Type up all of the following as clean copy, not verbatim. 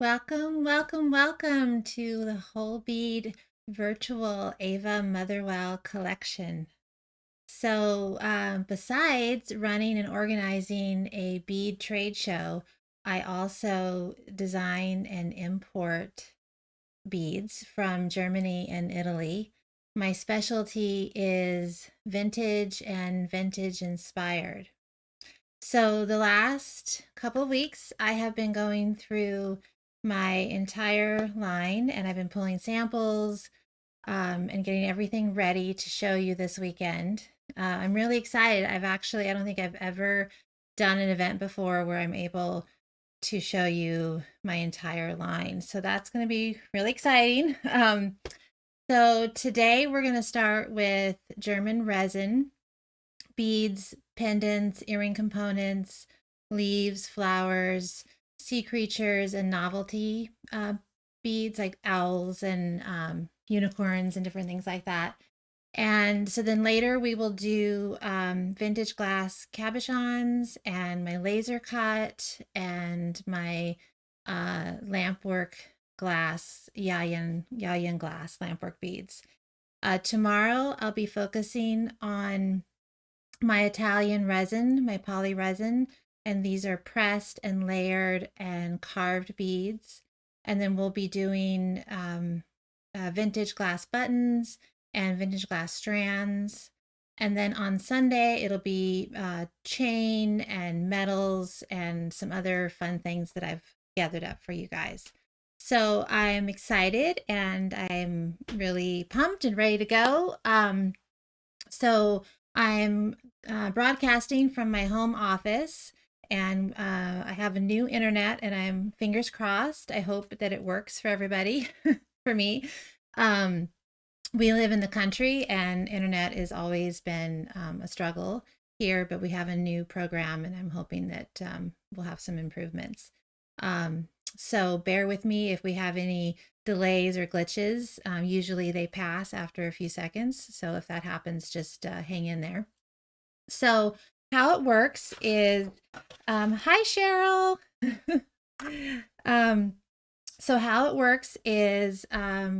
Welcome, welcome, welcome to the Whole Bead Virtual Ava Motherwell collection. So, besides running and organizing a bead trade show, I also design and import beads from Germany and Italy. My specialty is vintage and vintage inspired. So the last couple of weeks, I have been going through my entire line and I've been pulling samples and getting everything ready to show you this weekend. I'm really excited. I don't think I've ever done an event before where I'm able to show you my entire line. So that's going to be really exciting. So today we're going to start with German resin beads, pendants, earring components, leaves, flowers, sea creatures, and novelty beads like owls and unicorns and different things like that. And so then later we will do vintage glass cabochons and my laser cut and my lampwork glass, Yayan glass lampwork beads. Tomorrow I'll be focusing on my Italian resin, my poly resin, and these are pressed and layered and carved beads. And then we'll be doing vintage glass buttons and vintage glass strands. And then on Sunday, it'll be chain and metals and some other fun things that I've gathered up for you guys. So I'm excited and I'm really pumped and ready to go. So I'm broadcasting from my home office and I have a new internet and I'm fingers crossed. I hope that it works for everybody, for me. Um, we live in the country and internet has always been a struggle here, but we have a new program and I'm hoping that we'll have some improvements. Um, so bear with me if we have any delays or glitches. Usually they pass after a few seconds. So if that happens, just hang in there. So how it works is, hi Cheryl. um, so how it works is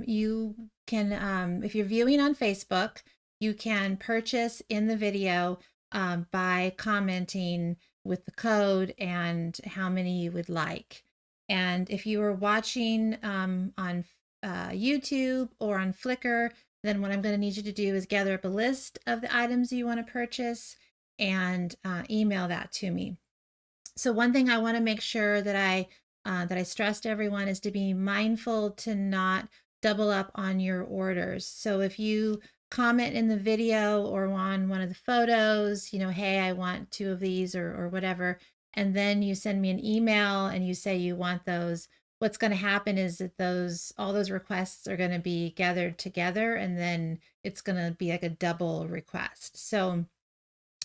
you can, if you're viewing on Facebook, you can purchase in the video by commenting with the code and how many you would like. And if you are watching on YouTube or on Flickr, then what I'm going to need you to do is gather up a list of the items you want to purchase and email that to me. So one thing I want to make sure that I stress to everyone is to be mindful to not double up on your orders. So if you comment in the video or on one of the photos, hey, I want 2 of these or whatever, and then you send me an email and you say you want those, what's going to happen is that all those requests are going to be gathered together and then it's going to be like a double request. So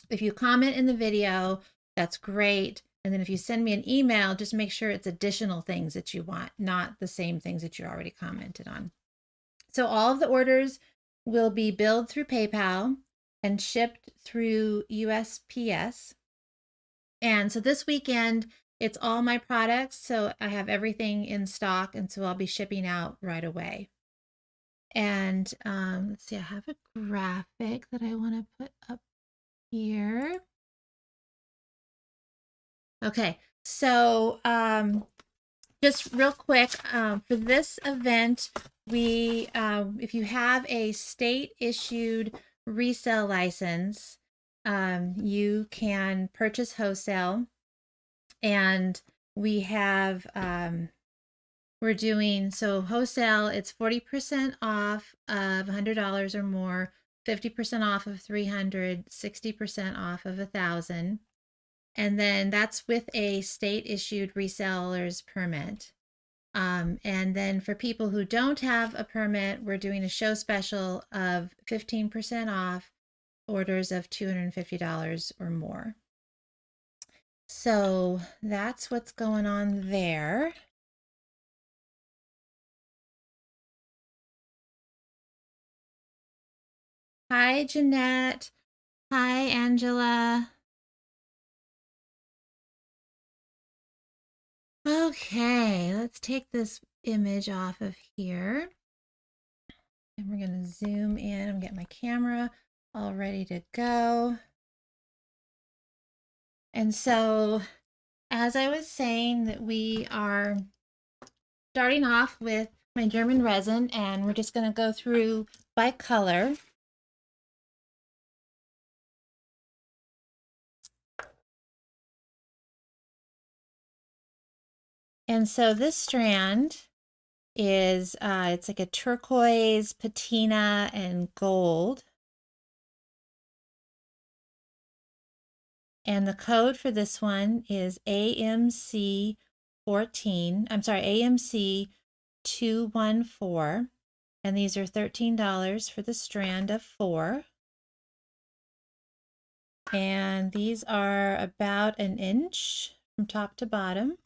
if you comment in the video, that's great. And then if you send me an email, just make sure it's additional things that you want, not the same things that you already commented on. So all of the orders will be billed through PayPal and shipped through USPS. And so this weekend, it's all my products. So I have everything in stock. And so I'll be shipping out right away. And let's see, I have a graphic that I want to put up here. Okay, so just real quick, for this event, if you have a state issued resale license, you can purchase wholesale, and we're doing, so wholesale, it's 40% off of $100 or more, 50% off of 300, 60% off of 1,000. And then that's with a state issued reseller's permit. And then for people who don't have a permit, we're doing a show special of 15% off orders of $250 or more. So that's what's going on there. Hi, Jeanette. Hi, Angela. Okay, let's take this image off of here. And we're going to zoom in and get my camera all ready to go. And so, as I was saying, that we are starting off with my German resin, and we're just going to go through by color. And so this strand is, it's like a turquoise, patina, and gold. And the code for this one is AMC 14, I'm sorry, AMC 214. And these are $13 for the strand of 4. And these are about an inch from top to bottom.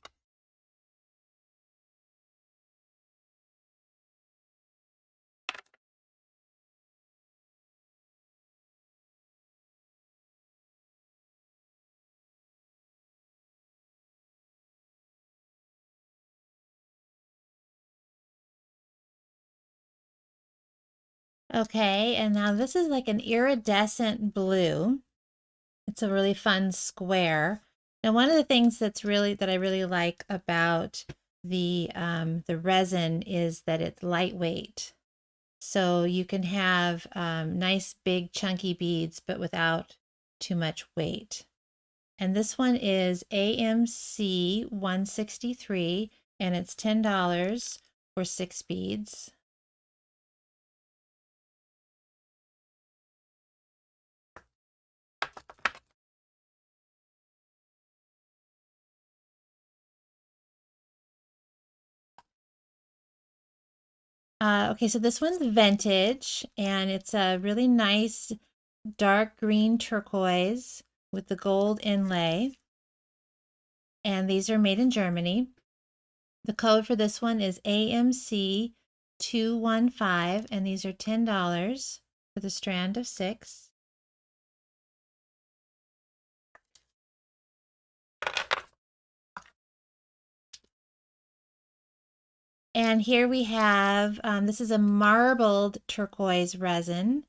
Okay, and now this is like an iridescent blue. It's a really fun square. Now, one of the things that I really like about the resin is that it's lightweight. So you can have nice big chunky beads, but without too much weight. And this one is AMC 163, and it's $10 for 6 beads. Okay, so this one's vintage, and it's a really nice dark green turquoise with the gold inlay. And these are made in Germany. The code for this one is AMC 215, and these are $10 for the strand of 6. And here we have, this is a marbled turquoise resin,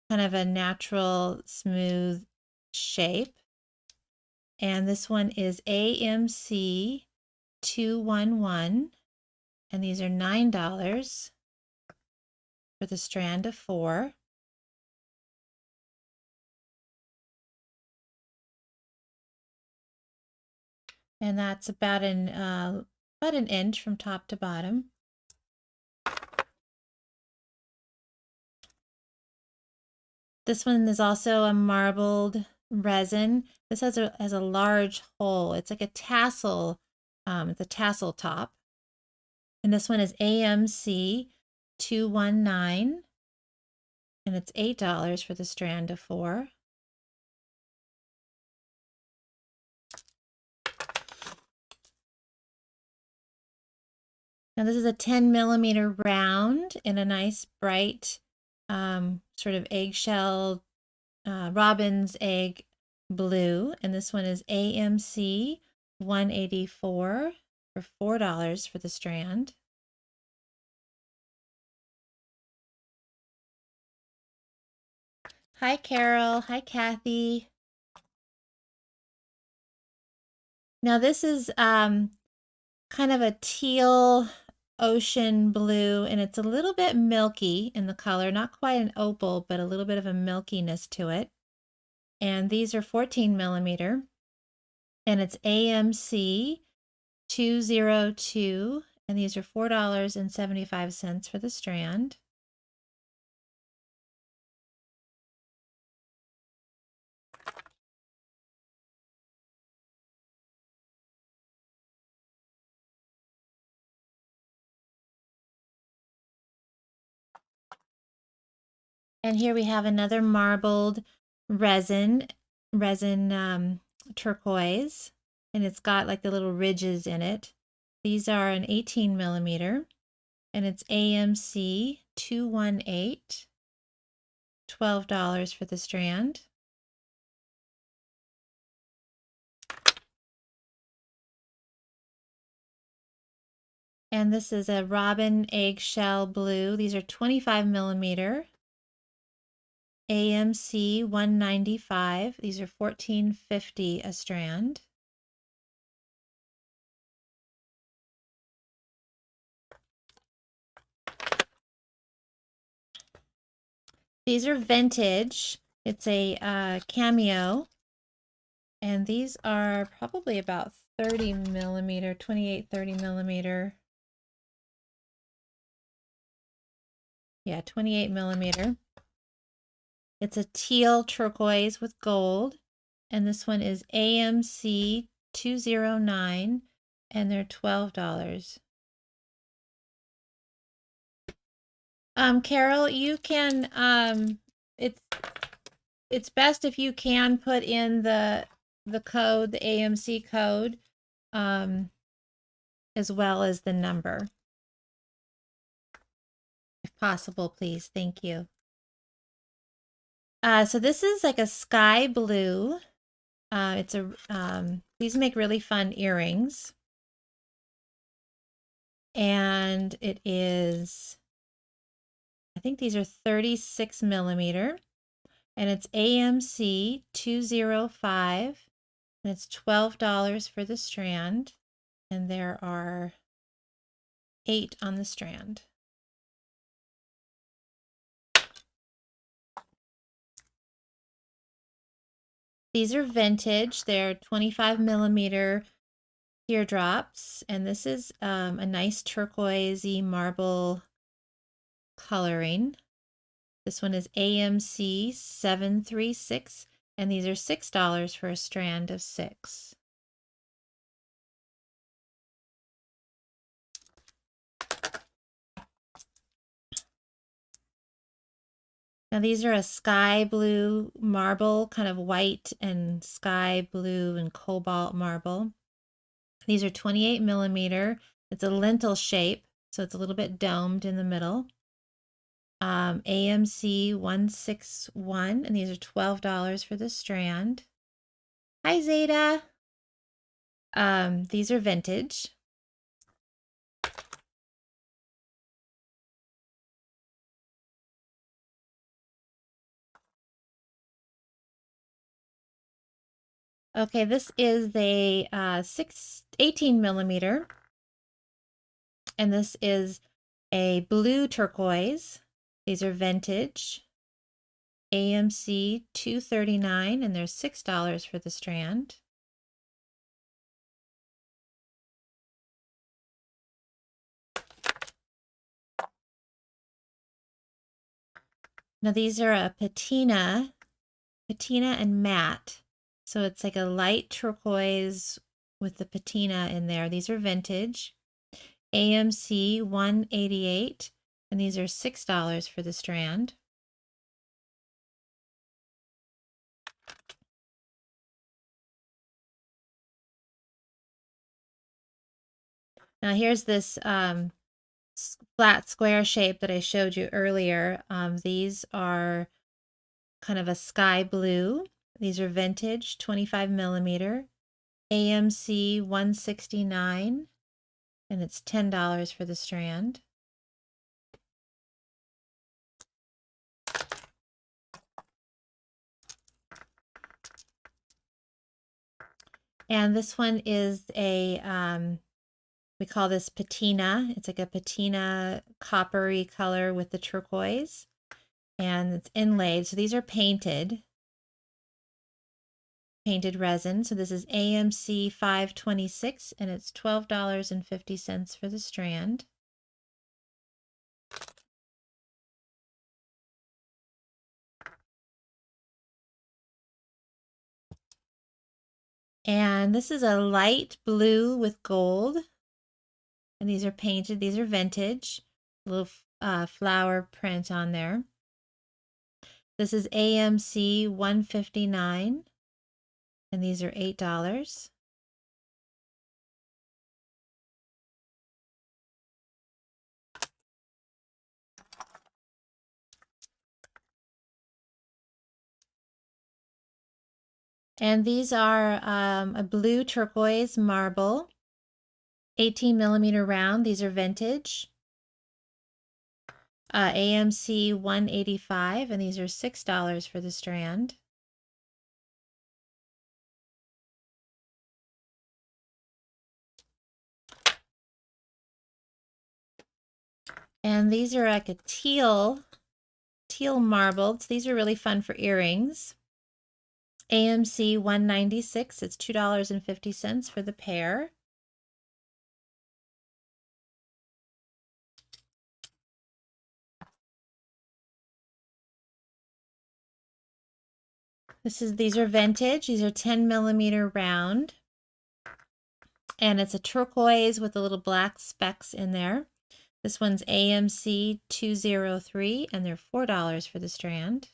kind of a natural smooth shape. And this one is AMC 211, and these are $9 for the strand of 4. And that's about an inch from top to bottom. This one is also a marbled resin. This has a large hole. It's like a tassel. It's a tassel top. And this one is AMC 219, and it's $8 for the strand of 4. Now this is a 10 millimeter round in a nice bright sort of eggshell robin's egg blue, and this one is AMC 184 for $4 for the strand. Hi Carol, hi Kathy. Now this is kind of a teal ocean blue, and it's a little bit milky in the color, not quite an opal, but a little bit of a milkiness to it. And these are 14 millimeter, and it's AMC 202, and these are $4.75 for the strand. And here we have another marbled resin turquoise, and it's got like the little ridges in it. These are an 18 millimeter, and it's AMC 218, $12 for the strand. And this is a Robin Eggshell Blue. These are 25 millimeter. AMC 195. These are $14.50 a strand. These are vintage. It's a cameo. And these are probably about 30 millimeter, 28, 30 millimeter. Yeah, 28 millimeter. It's a teal turquoise with gold. And this one is AMC 209, and they're $12. Carol, you can it's best if you can put in the code, the AMC code, as well as the number. If possible, please. Thank you. So this is like a sky blue. It's a these make really fun earrings. And it is, I think these are 36 millimeter, and it's AMC 205, and it's $12 for the strand, and there are 8 on the strand. These are vintage. They're 25 millimeter teardrops, and this is a nice turquoisey marble coloring. This one is AMC 736, and these are $6 for a strand of 6. Now these are a sky blue marble, kind of white and sky blue and cobalt marble. These are 28 millimeter. It's a lentil shape, so it's a little bit domed in the middle. AMC 161, and these are $12 for the strand. Hi, Zeta. These are vintage. Okay, this is a 18 millimeter, and this is a blue turquoise. These are vintage. AMC 239, and there's $6 for the strand. Now these are a patina and matte. So it's like a light turquoise with the patina in there. These are vintage. AMC 188, and these are $6 for the strand. Now here's this flat square shape that I showed you earlier. These are kind of a sky blue. These are vintage, 25 millimeter. AMC 169, and it's $10 for the strand. And this one is a, we call this patina. It's like a patina coppery color with the turquoise, and it's inlaid. So these are painted resin. So this is AMC 526, and it's $12.50 for the strand. And this is a light blue with gold. And these are painted. These are vintage. A little flower print on there. This is AMC 159. And these are $8. And these are a blue turquoise marble. 18 millimeter round. These are vintage. AMC 185, and these are $6 for the strand. And these are like a teal marbled. So these are really fun for earrings. AMC 196, it's $2.50 for the pair. These are vintage. These are 10 millimeter round. And it's a turquoise with the little black specks in there. This one's AMC 203, and they're $4 for the strand.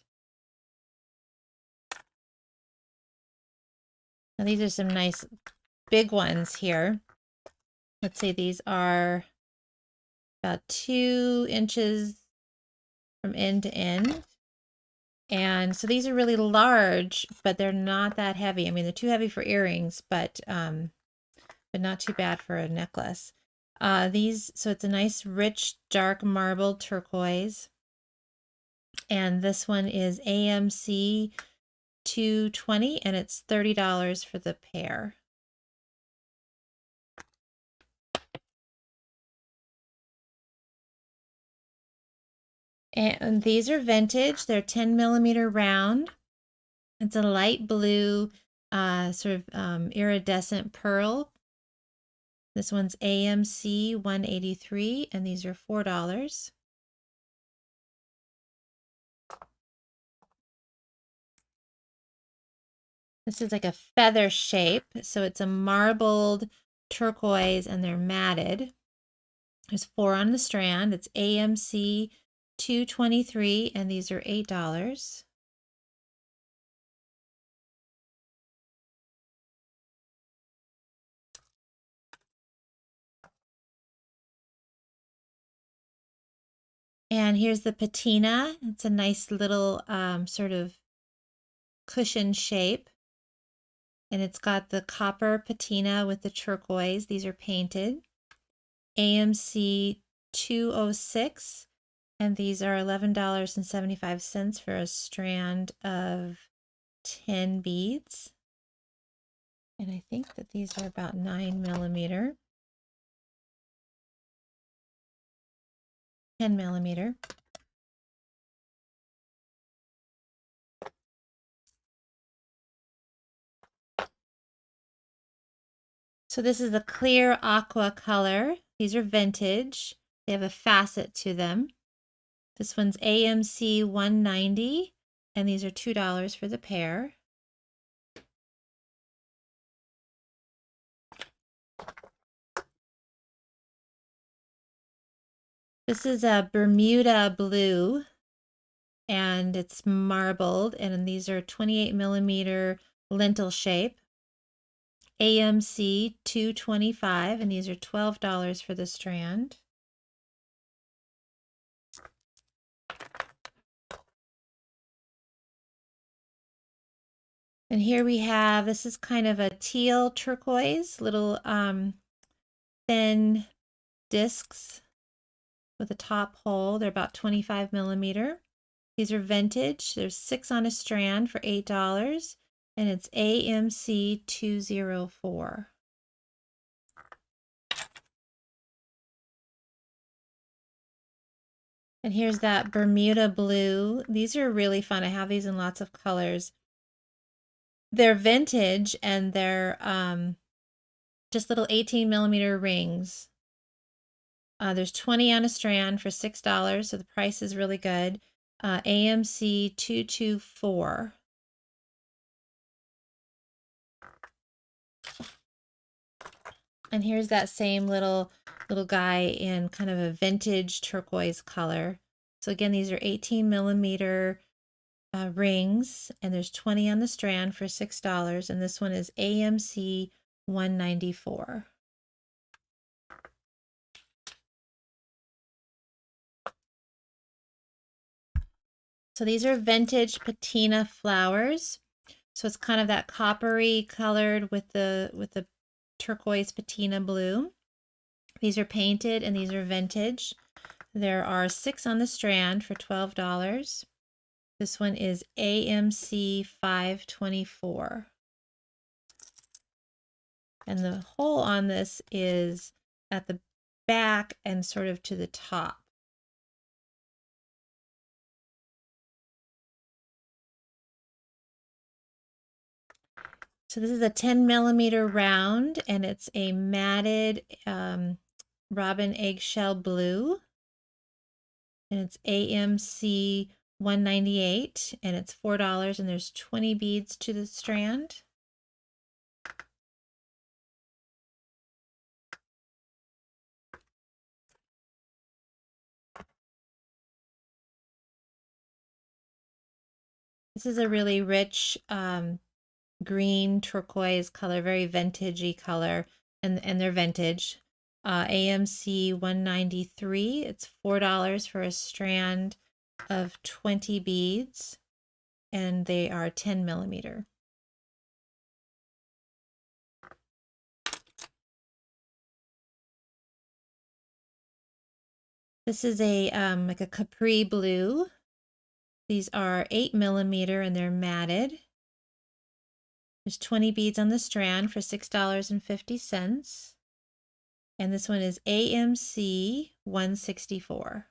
Now these are some nice big ones here. Let's see, these are about 2 inches from end to end. And so these are really large, but they're not that heavy. I mean, they're too heavy for earrings, but not too bad for a necklace. So it's a nice, rich, dark marbled turquoise. And this one is AMC 220, and it's $30 for the pair. And these are vintage. They're 10 millimeter round. It's a light blue, sort of iridescent pearl. This one's AMC 183, and these are $4. This is like a feather shape, so it's a marbled turquoise, and they're matted. There's 4 on the strand. It's AMC 223, and these are $8. And here's the patina. It's a nice little sort of cushion shape. And it's got the copper patina with the turquoise. These are painted. AMC 206, and these are $11.75 for a strand of 10 beads. And I think that these are about 9 millimeter. 10 millimeter. So this is the clear aqua color. These are vintage. They have a facet to them. This one's AMC 190, and these are $2 for the pair. This is a Bermuda Blue, and it's marbled, and these are 28 millimeter lentil shape. AMC 225, and these are $12 for the strand. And here we have, this is kind of a teal turquoise, little thin discs with a top hole. They're about 25 millimeter. These are vintage. There's 6 on a strand for $8, and it's AMC 204. And here's that Bermuda Blue. These are really fun. I have these in lots of colors. They're vintage, and they're just little 18 millimeter rings. There's 20 on a strand for $6, so the price is really good. AMC 224. And here's that same little guy in kind of a vintage turquoise color. So again, these are 18 millimeter rings, and there's 20 on the strand for $6, and this one is AMC 194. So these are vintage patina flowers. So it's kind of that coppery colored with the turquoise patina blue. These are painted and these are vintage. There are 6 on the strand for $12. This one is AMC 524. And the hole on this is at the back and sort of to the top. So this is a 10 millimeter round, and it's a matted robin eggshell blue. And it's AMC 198, and it's $4, and there's 20 beads to the strand. This is a really rich green turquoise color, very vintagey color, and they're vintage. AMC 193. It's $4 for a strand of 20 beads, and they are 10 millimeter. This is a like a capri blue. These are 8 millimeter and they're matted. There's 20 beads on the strand for $6.50. And this one is AMC 164.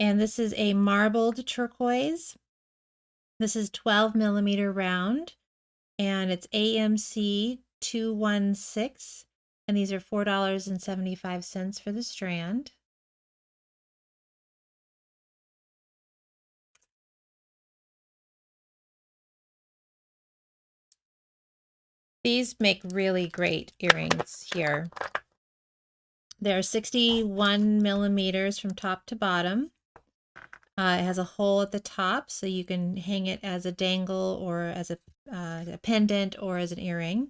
And this is a marbled turquoise. This is 12 millimeter round, and it's AMC 216. And these are $4.75 for the strand. These make really great earrings here. They're 61 millimeters from top to bottom. It has a hole at the top, so you can hang it as a dangle or as a pendant or as an earring.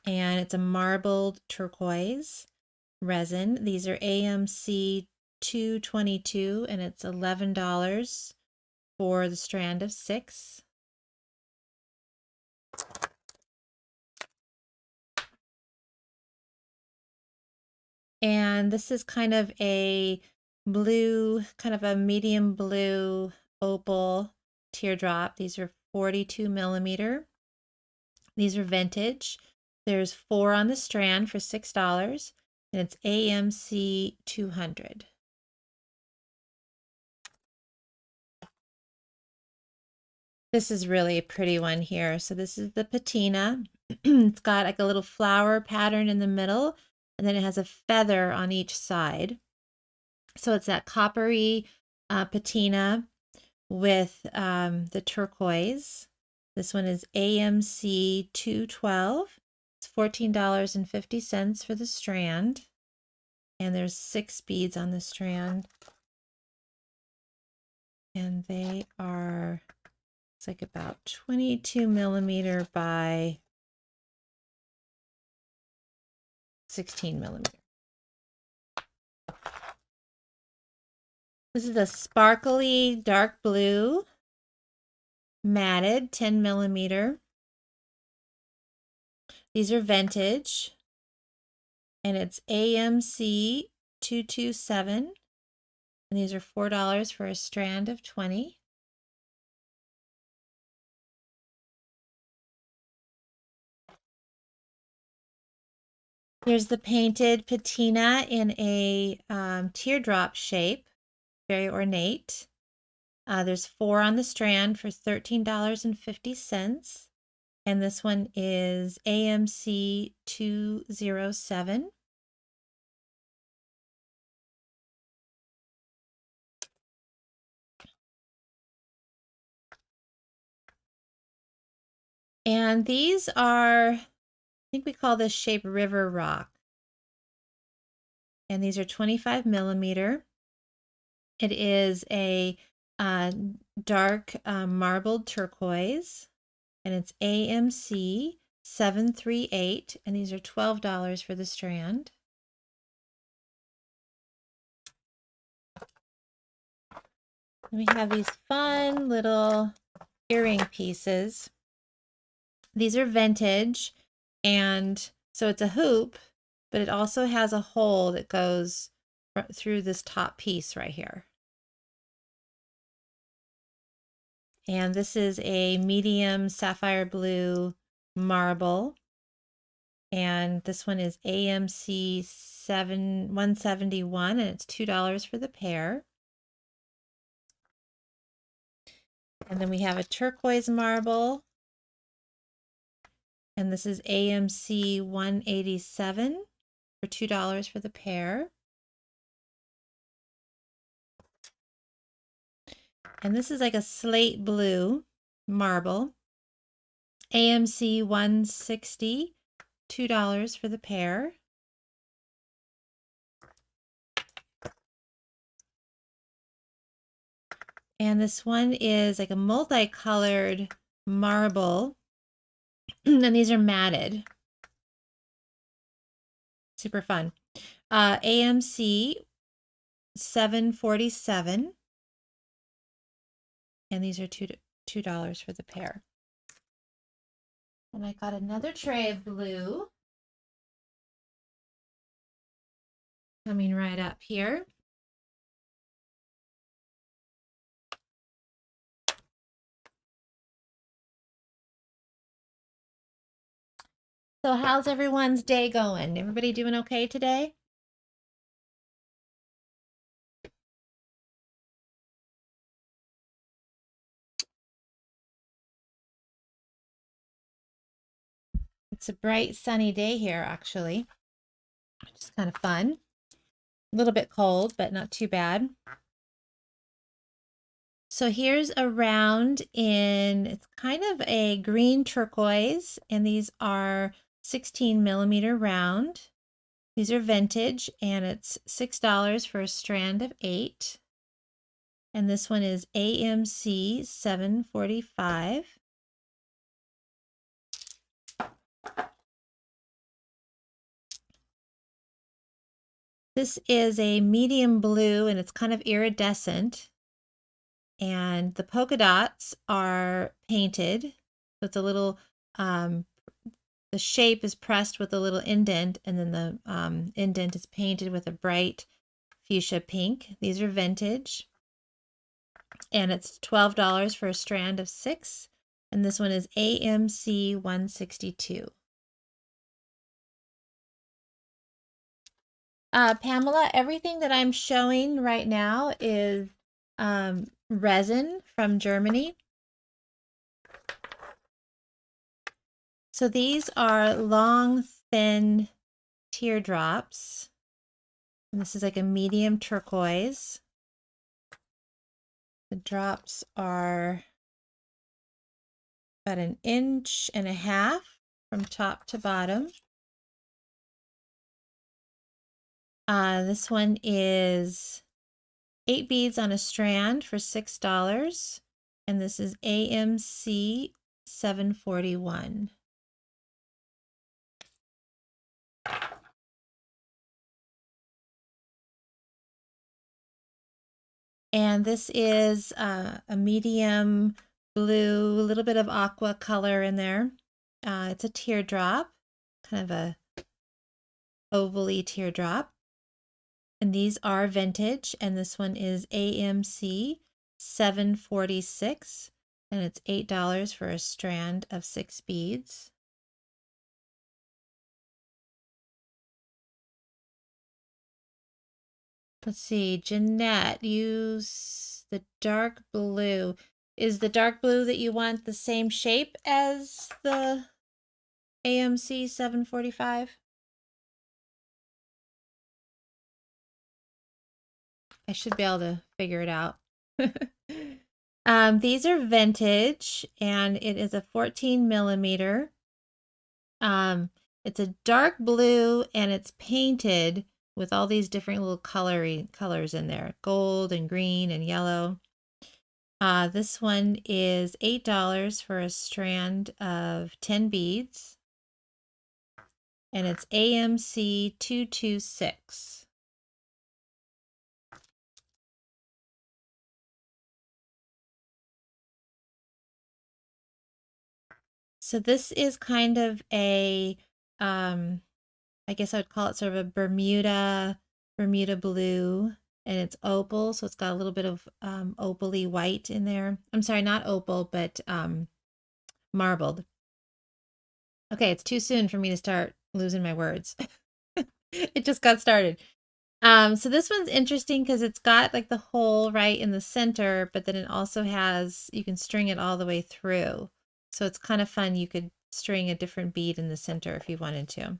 And it's a marbled turquoise resin. These are AMC 222, and it's $11 for the strand of 6. And this is kind of a blue, kind of a medium blue opal teardrop. These are 42 millimeter. These are vintage. There's 4 on the strand for $6, and it's AMC 200. This is really a pretty one here. So this is the patina. It's got like a little flower pattern in the middle, and then it has a feather on each side. So it's that coppery patina with the turquoise. This one is AMC 212. It's $14.50 for the strand. And there's 6 beads on the strand. And they are, it's like about 22 millimeter by 16 millimeter. This is a sparkly dark blue, matted 10 millimeter. These are vintage, and it's AMC 227, and these are $4 for a strand of 20. Here's the painted patina in a teardrop shape, very ornate. There's 4 on the strand for $13.50. And this one is AMC 207. And these are, I think we call this shape River Rock. And these are 25 millimeter. It is a dark marbled turquoise, and it's AMC 738, and these are $12 for the strand. And we have these fun little earring pieces. These are vintage, and so it's a hoop, but it also has a hole that goes through this top piece right here. And this is a medium sapphire blue marble. And this one is AMC 171, and it's $2 for the pair. And then we have a turquoise marble, and this is AMC 187 for $2 for the pair. And this is like a slate blue marble, AMC 160, $2 for the pair. And this one is like a multicolored marble, and these are matted. Super fun. AMC 747, and these are $2 for the pair. And I got another tray of blue coming right up here. So how's everyone's day going? Everybody doing okay today? It's a bright sunny day here, actually, which is kind of fun. A little bit cold, but not too bad. So here's a round in, it's kind of a green turquoise, and these are 16 millimeter round. These are vintage, and it's $6 for a strand of 8. And this one is AMC 745. This is a medium blue, and it's kind of iridescent. And the polka dots are painted. So it's a little, the shape is pressed with a little indent, and then the indent is painted with a bright fuchsia pink. These are vintage. And it's $12 for a strand of 6. And this one is AMC 162. Pamela, everything that I'm showing right now is resin from Germany. So these are long, thin teardrops. And this is like a medium turquoise. The drops are about 1.5 inches from top to bottom. This one is 8 beads on a strand for $6. And this is AMC 741. And this is a medium blue, a little bit of aqua color in there. It's a teardrop, kind of a ovally teardrop. And these are vintage, and this one is AMC 746, and it's $8 for a strand of 6 beads. Let's see, Jeanette, use the dark blue. Is the dark blue that you want the same shape as the AMC 745? I should be able to figure it out. These are vintage, and it is a 14 millimeter. It's a dark blue, and it's painted with all these different little colors in there, gold and green and yellow. This one is $8 for a strand of 10 beads, and it's AMC 226. So this is kind of a, I guess I would call it sort of a Bermuda blue, and it's opal, so it's got a little bit of opally white in there. I'm sorry, not opal, but marbled. Okay, it's too soon for me to start losing my words. It just got started. So this one's interesting because it's got like the hole right in the center, but then it also has, you can string it all the way through. So it's kind of fun. You could string a different bead in the center if you wanted to.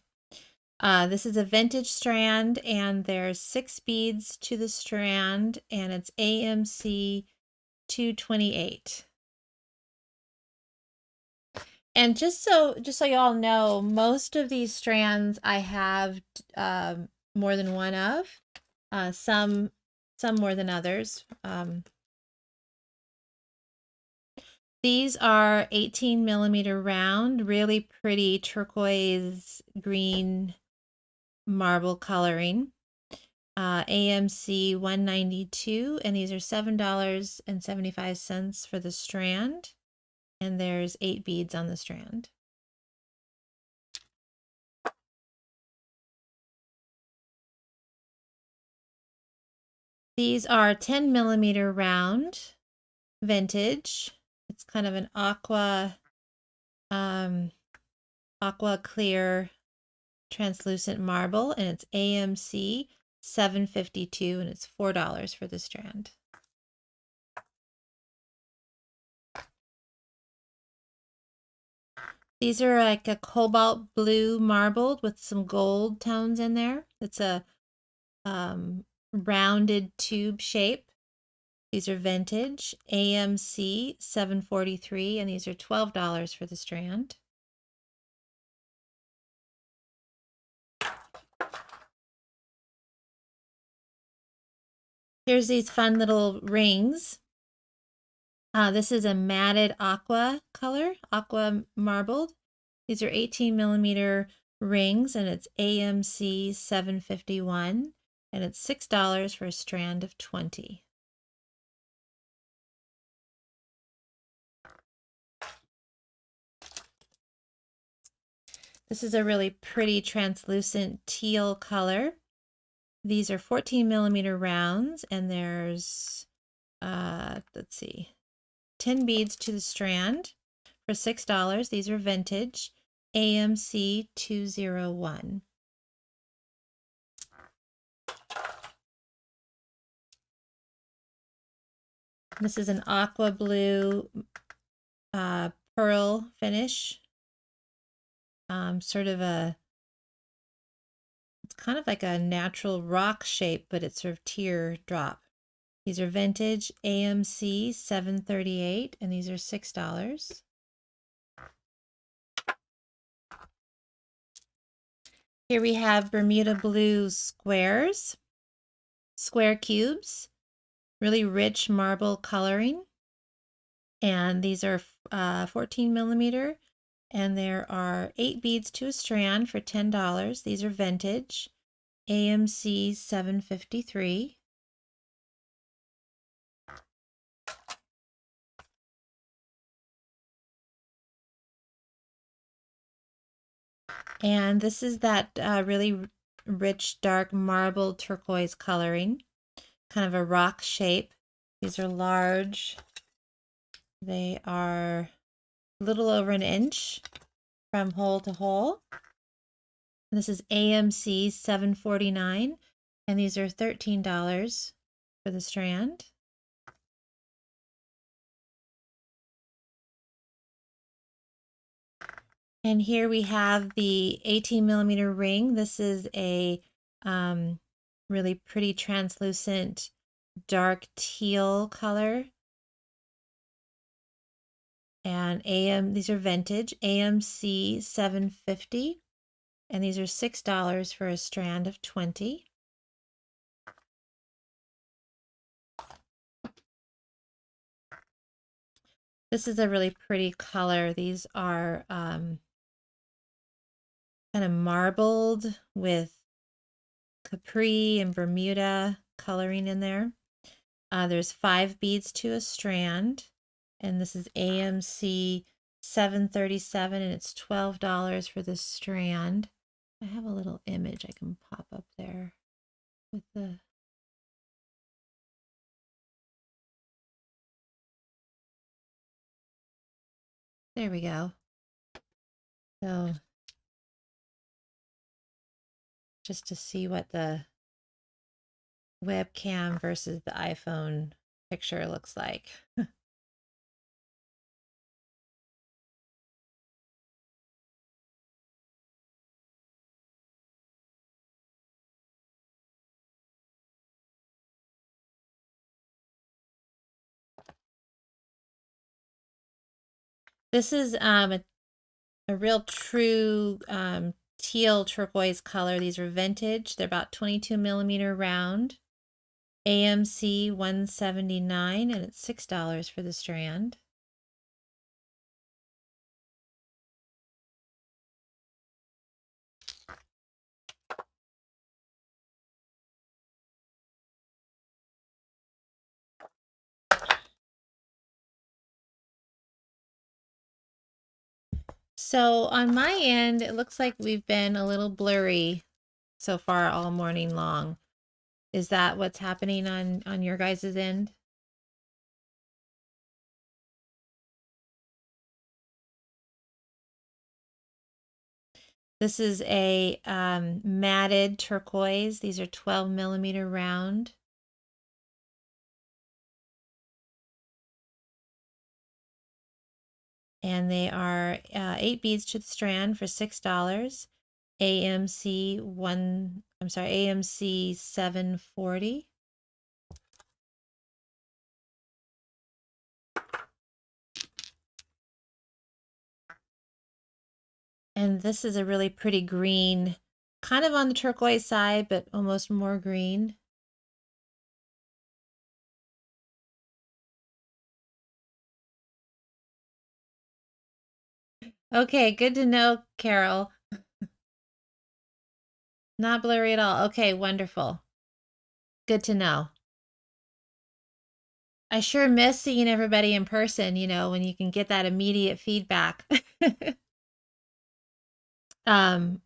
This is a vintage strand, and there's 6 beads to the strand, and it's AMC 228. And just so y'all know, most of these strands I have more than one of. Some more than others. These are 18 millimeter round, really pretty turquoise green marble coloring. AMC 192, and these are $7.75 for the strand, and there's 8 beads on the strand. These are 10 millimeter round, vintage. It's kind of an aqua clear translucent marble, and it's AMC 752, and it's $4 for the strand. These are like a cobalt blue marbled with some gold tones in there. It's a rounded tube shape. These are vintage, AMC 743, and these are $12 for the strand. Here's these fun little rings. This is a matted aqua color, aqua marbled. These are 18 millimeter rings, and it's AMC 751, and it's $6 for a strand of 20. This is a really pretty translucent teal color. These are 14 millimeter rounds, and there's, let's see, 10 beads to the strand for $6. These are vintage, AMC 201. This is an aqua blue pearl finish. Sort of a, it's kind of like a natural rock shape, but it's sort of teardrop. These are vintage, AMC 738, and these are $6. Here we have Bermuda Blue squares, square cubes, really rich marble coloring. And these are 14 millimeter, and there are 8 beads to a strand for $10. These are vintage, AMC 753. And this is that really rich, dark marbled turquoise coloring, kind of a rock shape. These are large. They are a little over an inch from hole to hole. This is AMC 749, and these are $13 for the strand. And here we have the 18 millimeter ring. This is a really pretty translucent dark teal color. And these are vintage, AMC 750. And these are $6 for a strand of 20. This is a really pretty color. These are kind of marbled with Capri and Bermuda coloring in there. There's 5 beads to a strand, and this is AMC $7.37, and it's $12 for this strand. I have a little image I can pop up there with the. There we go. So just to see what the webcam versus the iPhone picture looks like. This is a real true teal turquoise color. These are vintage. They're about 22 millimeter round. AMC 179, and it's $6 for the strand. So on my end, it looks like we've been a little blurry so far all morning long. Is that what's happening on your guys' end? This is a matted turquoise. These are 12 millimeter round. And they are 8 beads to the strand for $6. AMC 740. And this is a really pretty green, kind of on the turquoise side, but almost more green. Okay, good to know, Carol. Not blurry at all. Okay, wonderful. Good to know. I sure miss seeing everybody in person, you know, when you can get that immediate feedback. um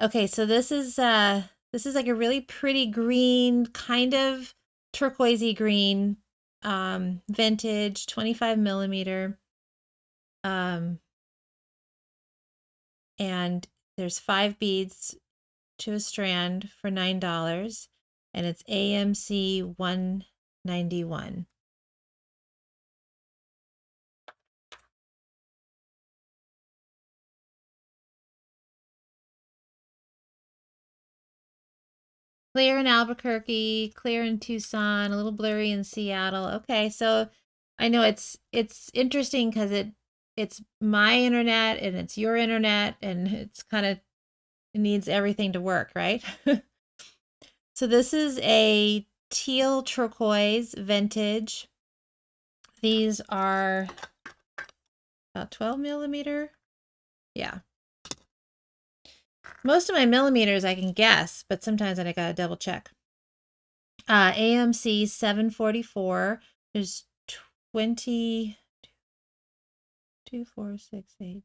okay, so this is like a really pretty green, kind of turquoisey green, vintage, 25 millimeter. And there's 5 beads to a strand for $9, and it's AMC 191. Clear in Albuquerque, clear in Tucson, a little blurry in Seattle. Okay, so I know it's interesting because it's my internet and it's your internet, and it's kind of, it needs everything to work, right? So this is a teal turquoise vintage. These are about 12 millimeter. Yeah. Most of my millimeters I can guess, but sometimes I gotta double check. AMC 744. There's 20, 2, 4, 6, 8.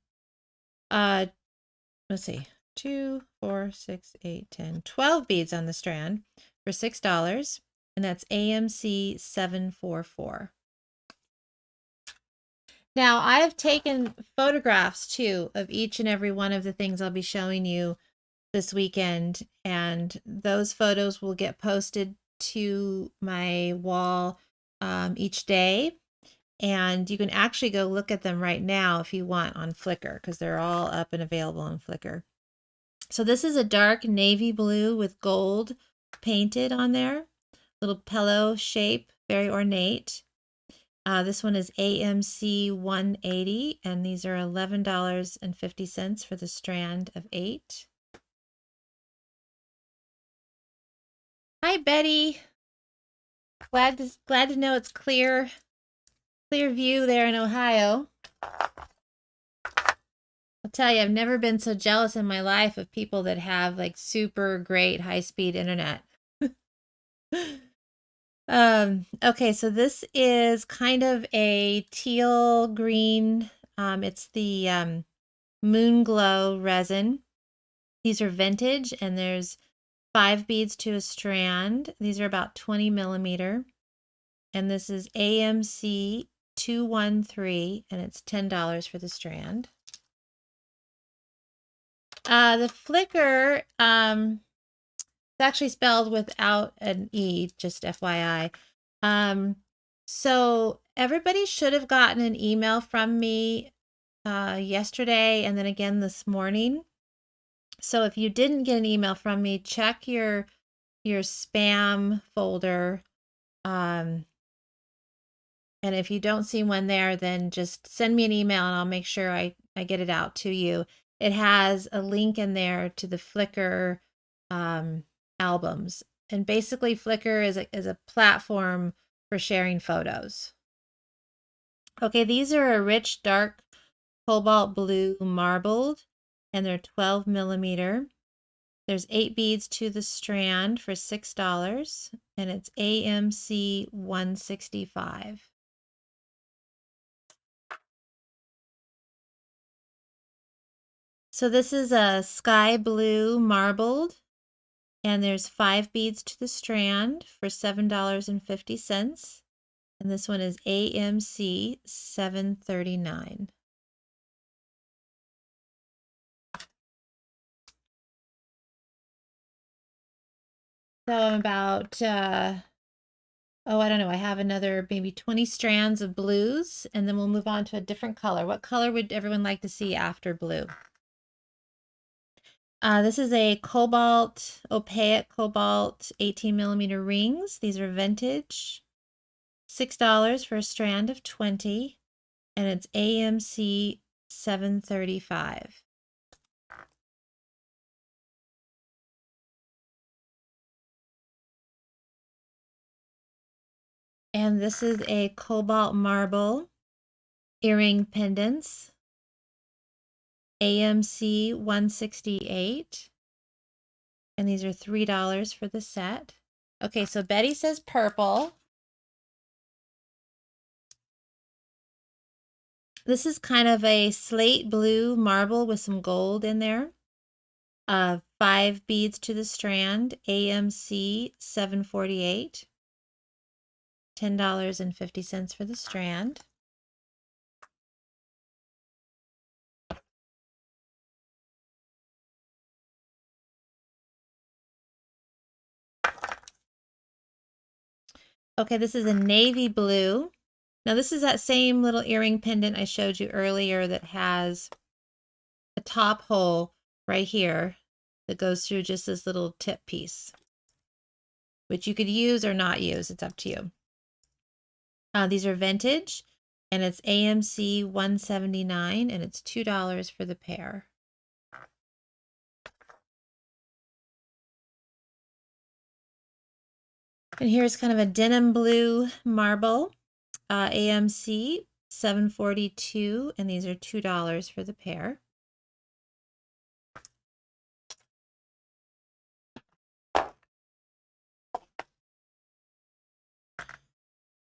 Let's see. 2, 4, 6, 8, 10, 12 beads on the strand for $6. And that's AMC 744. Now, I've taken photographs too of each and every one of the things I'll be showing you this weekend, and those photos will get posted to my wall each day, and you can actually go look at them right now if you want on Flickr, because they're all up and available on Flickr. So this is a dark navy blue with gold painted on there, little pillow shape, very ornate. This one is AMC 180, and these are $11.50 for the strand of 8. Hi, Betty. Glad to know it's clear view there in Ohio. I'll tell you, I've never been so jealous in my life of people that have like super great high-speed internet. Okay, so this is kind of a teal green. It's the Moon Glow resin. These are vintage, and there's 5 beads to a strand. These are about 20 millimeter. And this is AMC 213, and it's $10 for the strand. The flicker, it's actually spelled without an E, just FYI. So everybody should have gotten an email from me yesterday and then again this morning. So if you didn't get an email from me, check your spam folder. And if you don't see one there, then just send me an email and I'll make sure I get it out to you. It has a link in there to the Flickr albums. And basically Flickr is a platform for sharing photos. Okay, these are a rich dark cobalt blue marbled, and they're 12 millimeter. There's 8 beads to the strand for $6, and it's AMC 165. So this is a sky blue marbled, and there's 5 beads to the strand for $7.50. And this one is AMC 739. So I'm about, I don't know, I have another maybe 20 strands of blues, and then we'll move on to a different color. What color would everyone like to see after blue? This is a cobalt, opaque cobalt 18 millimeter rings. These are vintage. $6 for a strand of 20, and it's AMC 735. And this is a cobalt marble earring pendants, AMC 168. And these are $3 for the set. Okay, so Betty says purple. This is kind of a slate blue marble with some gold in there. 5 beads to the strand, AMC 748. $10.50 for the strand. Okay, this is a navy blue. Now this is that same little earring pendant I showed you earlier that has a top hole right here that goes through just this little tip piece, which you could use or not use. It's up to you. These are vintage, and it's AMC 179, and it's $2 for the pair. And here's kind of a denim blue marble, AMC 742, and these are $2 for the pair.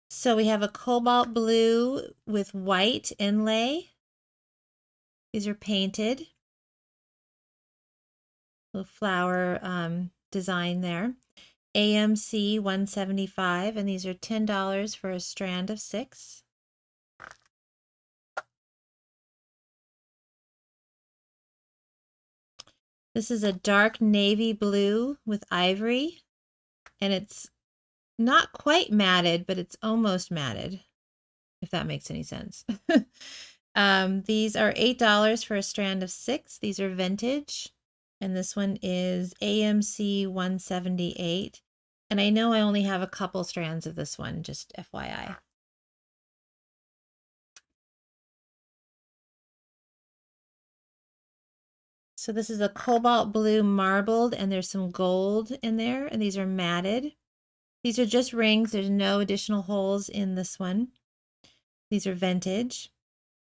So we have a cobalt blue with white inlay. These are painted. Little flower design there. AMC 175, and these are $10 for a strand of 6. This is a dark navy blue with ivory, and it's not quite matted, but it's almost matted, if that makes any sense. These are $8 for a strand of 6. These are vintage, and this one is AMC 178. And I know I only have a couple strands of this one, just FYI. So this is a cobalt blue marbled, and there's some gold in there, and these are matted. These are just rings. There's no additional holes in this one. These are vintage.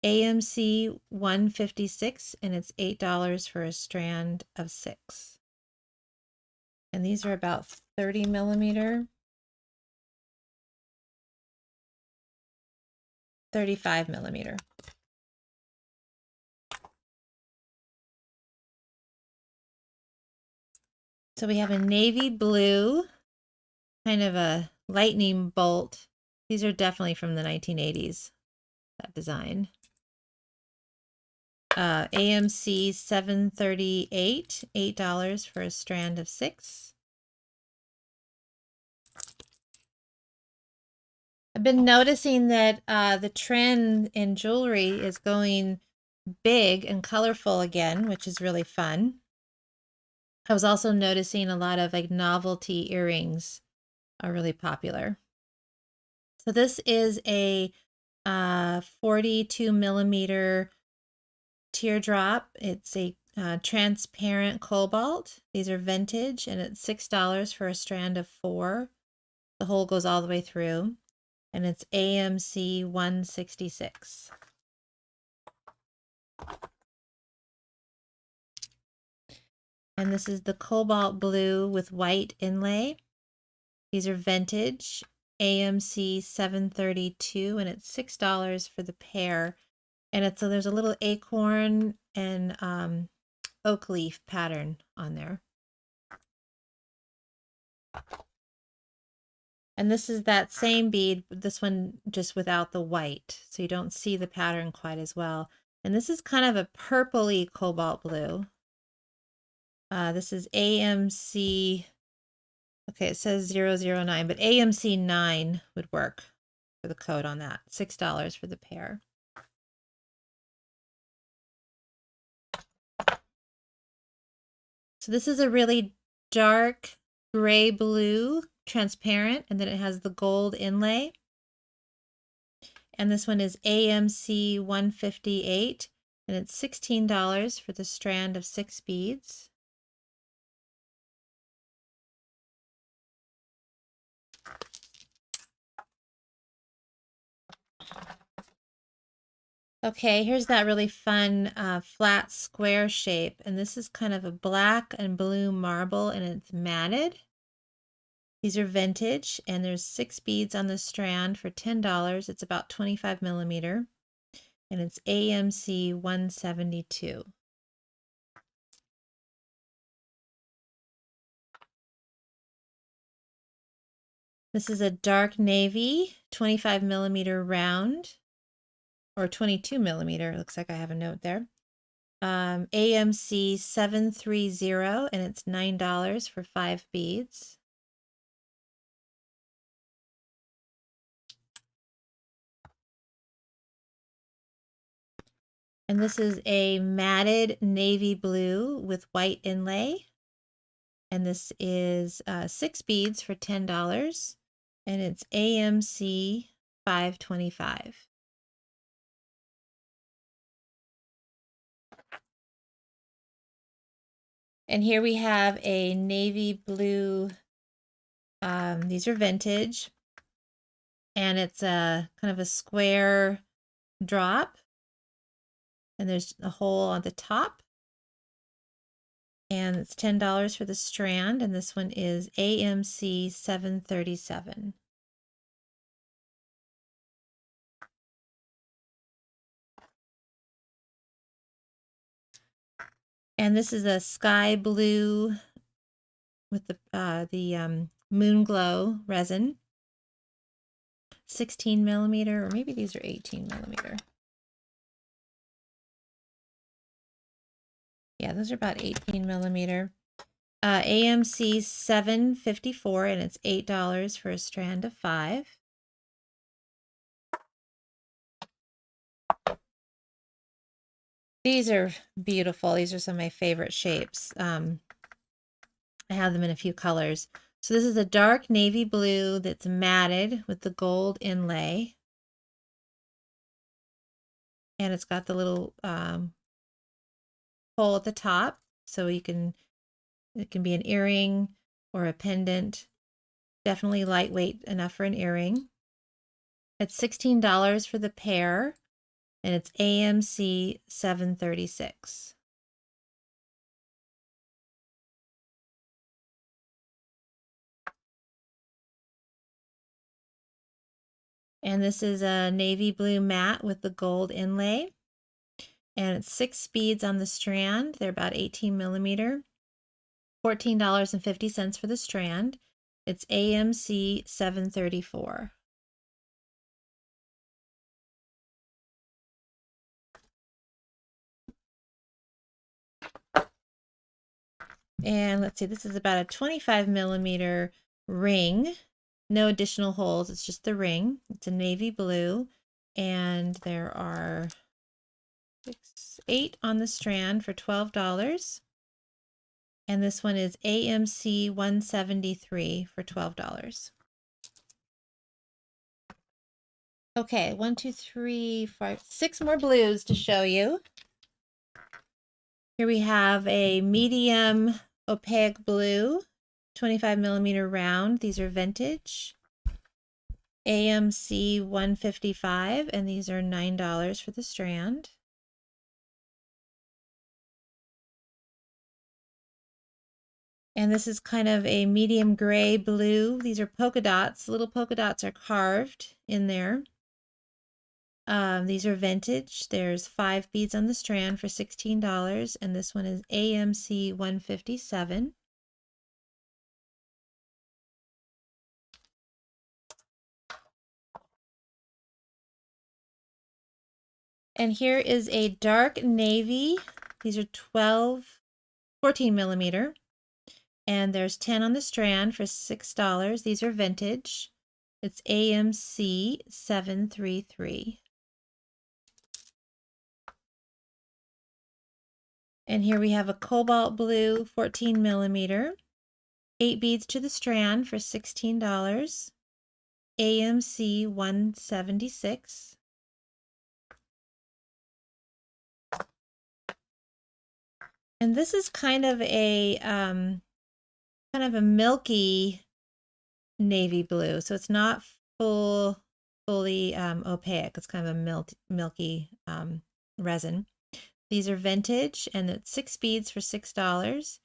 AMC 156, and it's $8 for a strand of 6. And these are about 30 millimeter. 35 millimeter. So we have a navy blue, kind of a lightning bolt. These are definitely from the 1980s, that design. AMC 738, $8 for a strand of 6. I've been noticing that the trend in jewelry is going big and colorful again, which is really fun. I was also noticing a lot of like novelty earrings are really popular. So this is a 42 millimeter teardrop. It's a transparent cobalt. These are vintage, and it's $6 for a strand of 4. The hole goes all the way through, and it's AMC 166. And this is the cobalt blue with white inlay. These are vintage, AMC 732, and it's $6 for the pair. And it's there's a little acorn and oak leaf pattern on there. And this is that same bead, this one just without the white, so you don't see the pattern quite as well. And this is kind of a purpley cobalt blue. This is AMC, okay, it says 009, but AMC 9 would work for the code on that. $6 for the pair. So this is a really dark gray blue, transparent, and then it has the gold inlay. And this one is AMC 158, and it's $16 for the strand of 6 beads. Okay, here's that really fun flat square shape, and this is kind of a black and blue marble, and it's matted. These are vintage, and there's 6 beads on the strand for $10. It's about 25 millimeter, and it's AMC 172. This is a dark navy, 25 millimeter round, or 22 millimeter. It looks like I have a note there. AMC 730, and it's $9 for 5 beads. And this is a matted navy blue with white inlay. And this is 6 beads for $10. And it's AMC 525. And here we have a navy blue, these are vintage, and it's a kind of a square drop, and there's a hole on the top, and it's $10 for the strand, and this one is AMC 737. And this is a sky blue with the moon glow resin, 16 millimeter, or maybe these are 18 millimeter. Yeah, those are about 18 millimeter. AMC 754, and it's $8 for a strand of 5. These are beautiful. These are some of my favorite shapes. I have them in a few colors. So this is a dark navy blue that's matted with the gold inlay. And it's got the little hole at the top, so it can be an earring or a pendant. Definitely lightweight enough for an earring. It's $16 for the pair, and it's AMC 736. And this is a navy blue matte with the gold inlay. And it's 6 beads on the strand. They're about 18 millimeter. $14.50 for the strand. It's AMC 734. And let's see, this is about a 25 millimeter ring. No additional holes, it's just the ring. It's a navy blue, and there are 8 on the strand for $12. And this one is AMC 173 for $12. Okay, 1, 2, 3, 5, 6 more blues to show you. Here we have a medium opaque blue, 25 millimeter round. These are vintage. AMC 155, and these are $9 for the strand. And this is kind of a medium gray blue. These are polka dots. Little polka dots are carved in there. These are vintage. There's 5 beads on the strand for $16, and this one is AMC 157. And here is a dark navy. These are 14 millimeter. And there's 10 on the strand for $6. These are vintage. It's AMC 733. And here we have a cobalt blue 14 millimeter. 8 beads to the strand for $16. AMC 176. And this is kind of a milky navy blue. So it's not fully opaque. It's kind of a milky resin. These are vintage, and it's 6 beads for $6.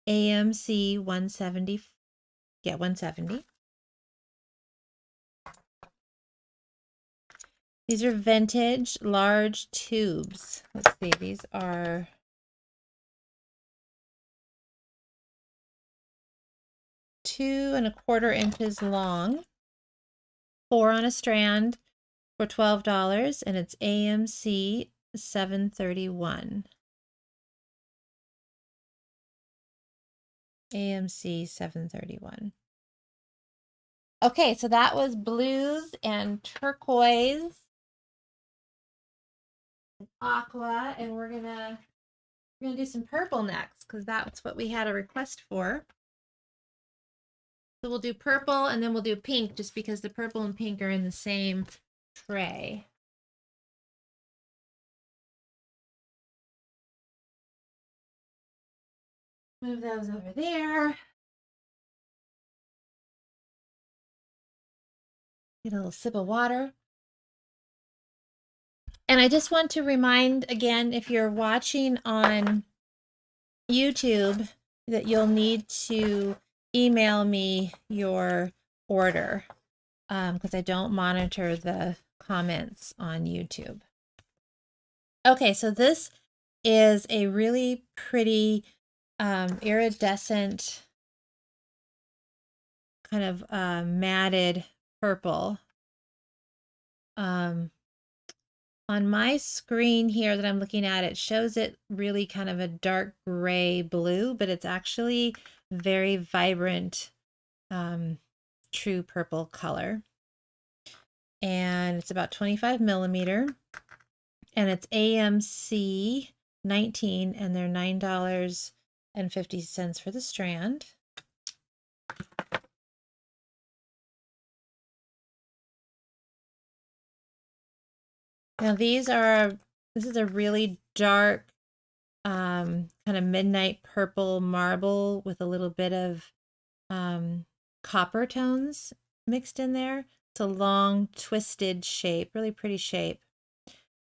AMC 170. Yeah, 170. These are vintage large tubes. Let's see, these are 2¼ inches long, 4 on a strand for $12, and it's AMC 731. AMC 731. Okay, so that was blues and turquoise, and aqua, and we're gonna do some purple next because that's what we had a request for. So we'll do purple and then we'll do pink just because the purple and pink are in the same tray. Move those over there. Get a little sip of water. And I just want to remind again, if you're watching on YouTube, that you'll need to email me your order because I don't monitor the comments on YouTube. Okay, so this is a really pretty iridescent kind of matted purple. On my screen here that I'm looking at, it shows it really kind of a dark gray blue, but it's actually very vibrant, true purple color. And it's about 25 millimeter, and it's AMC 19, and they're $9.50 for the strand. Now this is a really dark kind of midnight purple marble with a little bit of copper tones mixed in there. It's a long twisted shape, really pretty shape.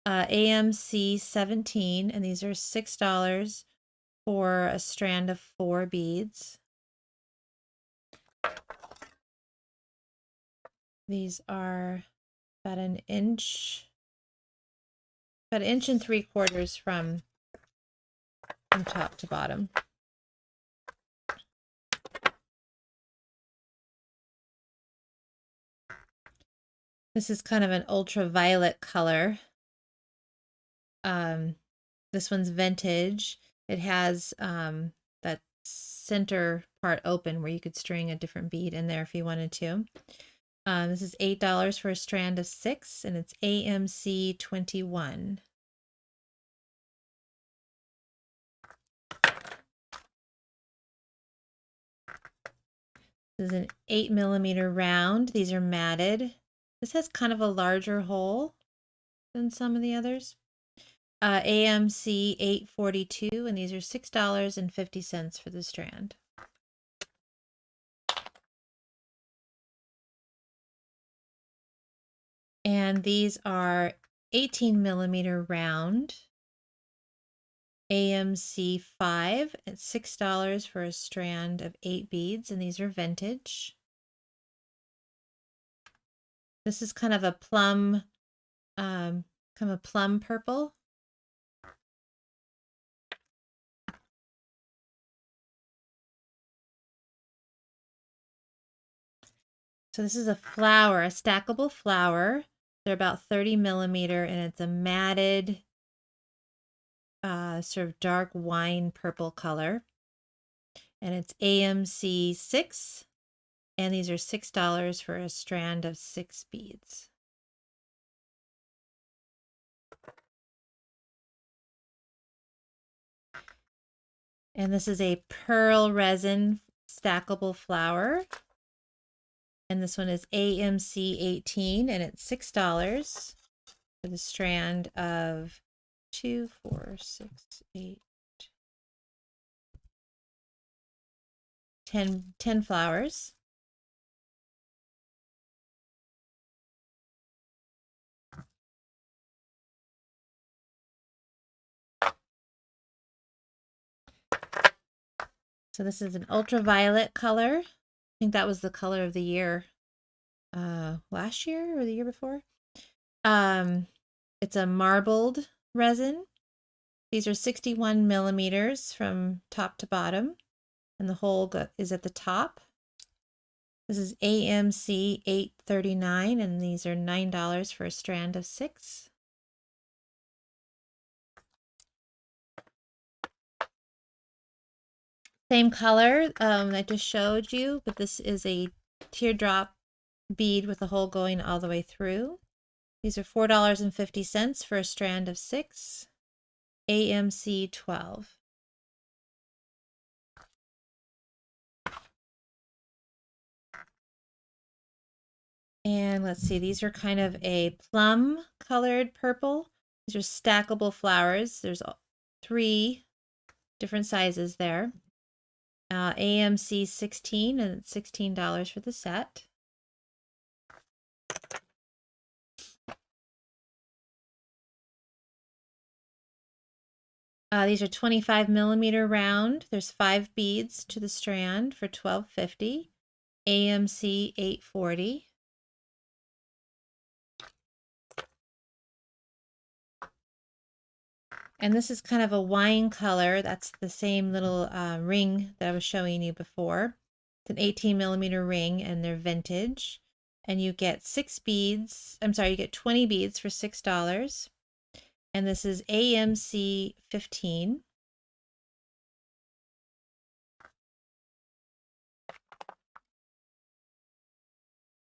AMC 17, and these are $6 for a strand of 4 beads. These are about an inch, about 1.75 inches from top to bottom. This is kind of an ultraviolet color. This one's vintage. It has that center part open where you could string a different bead in there if you wanted to. This is $8 for a strand of 6, and it's AMC 21. This is an 8mm round. These are matted. This has kind of a larger hole than some of the others. AMC 842, and these are $6.50 for the strand. And these are 18mm round. AMC 5 at $6 for a strand of 8 beads, and these are vintage. This is kind of a plum, purple. So this is a flower, a stackable flower. They're about 30mm, and it's a matted, sort of dark wine purple color. And it's AMC 6, and these are $6 for a strand of 6 beads. And this is a pearl resin stackable flower. And this one is AMC 18, and it's $6 for the strand of 2, 4, 6, 8, 10 flowers. So this is an ultraviolet color. I think that was the color of the year last year or the year before. It's a marbled resin. These are 61mm from top to bottom, and the hole is at the top. This is AMC 839, and these are $9 for a strand of 6. Same color I just showed you, but this is a teardrop bead with a hole going all the way through. These are $4.50 for a strand of 6. AMC 12. And let's see, these are kind of a plum colored purple. These are stackable flowers. There's 3 different sizes there. AMC 16, and it's $16 for the set. These are 25mm round. There's 5 beads to the strand for $12.50. AMC 840. And this is kind of a wine color. That's the same little ring that I was showing you before. It's an 18mm ring, and they're vintage. And you get 6 beads. I'm sorry, you get 20 beads for $6. And this is AMC 15.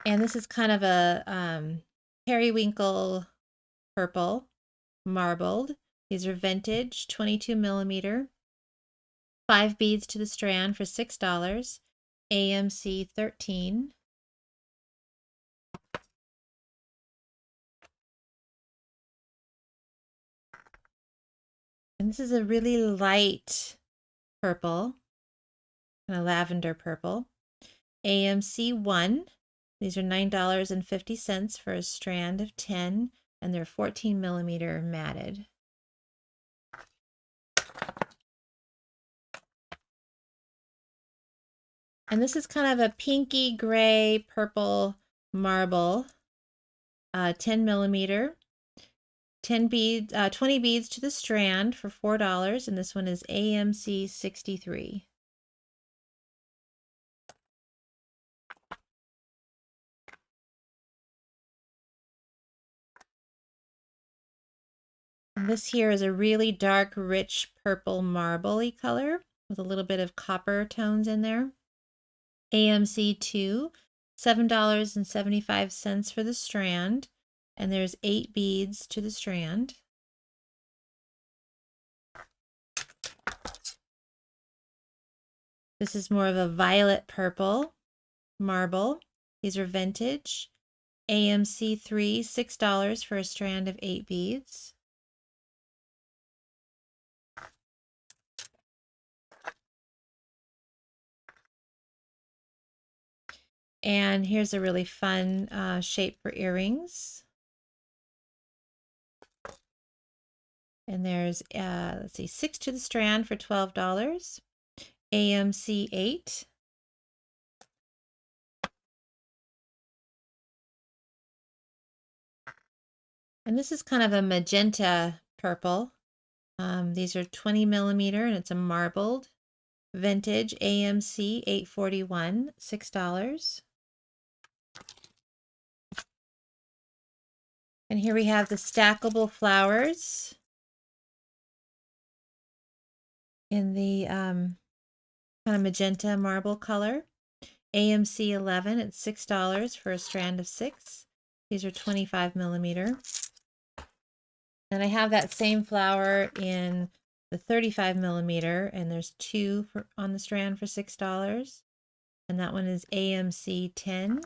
And this is kind of a periwinkle purple, marbled. These are vintage, 22mm. 5 beads to the strand for $6. AMC 13. And this is a really light purple, kind of lavender purple. AMC 1. These are $9.50 for a strand of 10, and they're 14mm matted. And this is kind of a pinky gray purple marble. 10 millimeter, 10 beads, 20 beads to the strand for $4, and this one is AMC 63. And this here is a really dark, rich purple marble-y color with a little bit of copper tones in there. AMC 2, $7.75 for the strand, and there's 8 beads to the strand. This is more of a violet purple marble. These are vintage. AMC 3, $6 for a strand of 8 beads. And here's a really fun shape for earrings. And there's, let's see, 6 to the strand for $12. AMC 8. And this is kind of a magenta purple. These are 20 millimeter and it's a marbled. Vintage AMC 841, $6. And here we have the Stackable Flowers in the kind of magenta marble color. AMC 11 at $6 for a strand of 6. These are 25 millimeter. And I have that same flower in the 35 millimeter, and there's 2 on the strand for $6. And that one is AMC 10.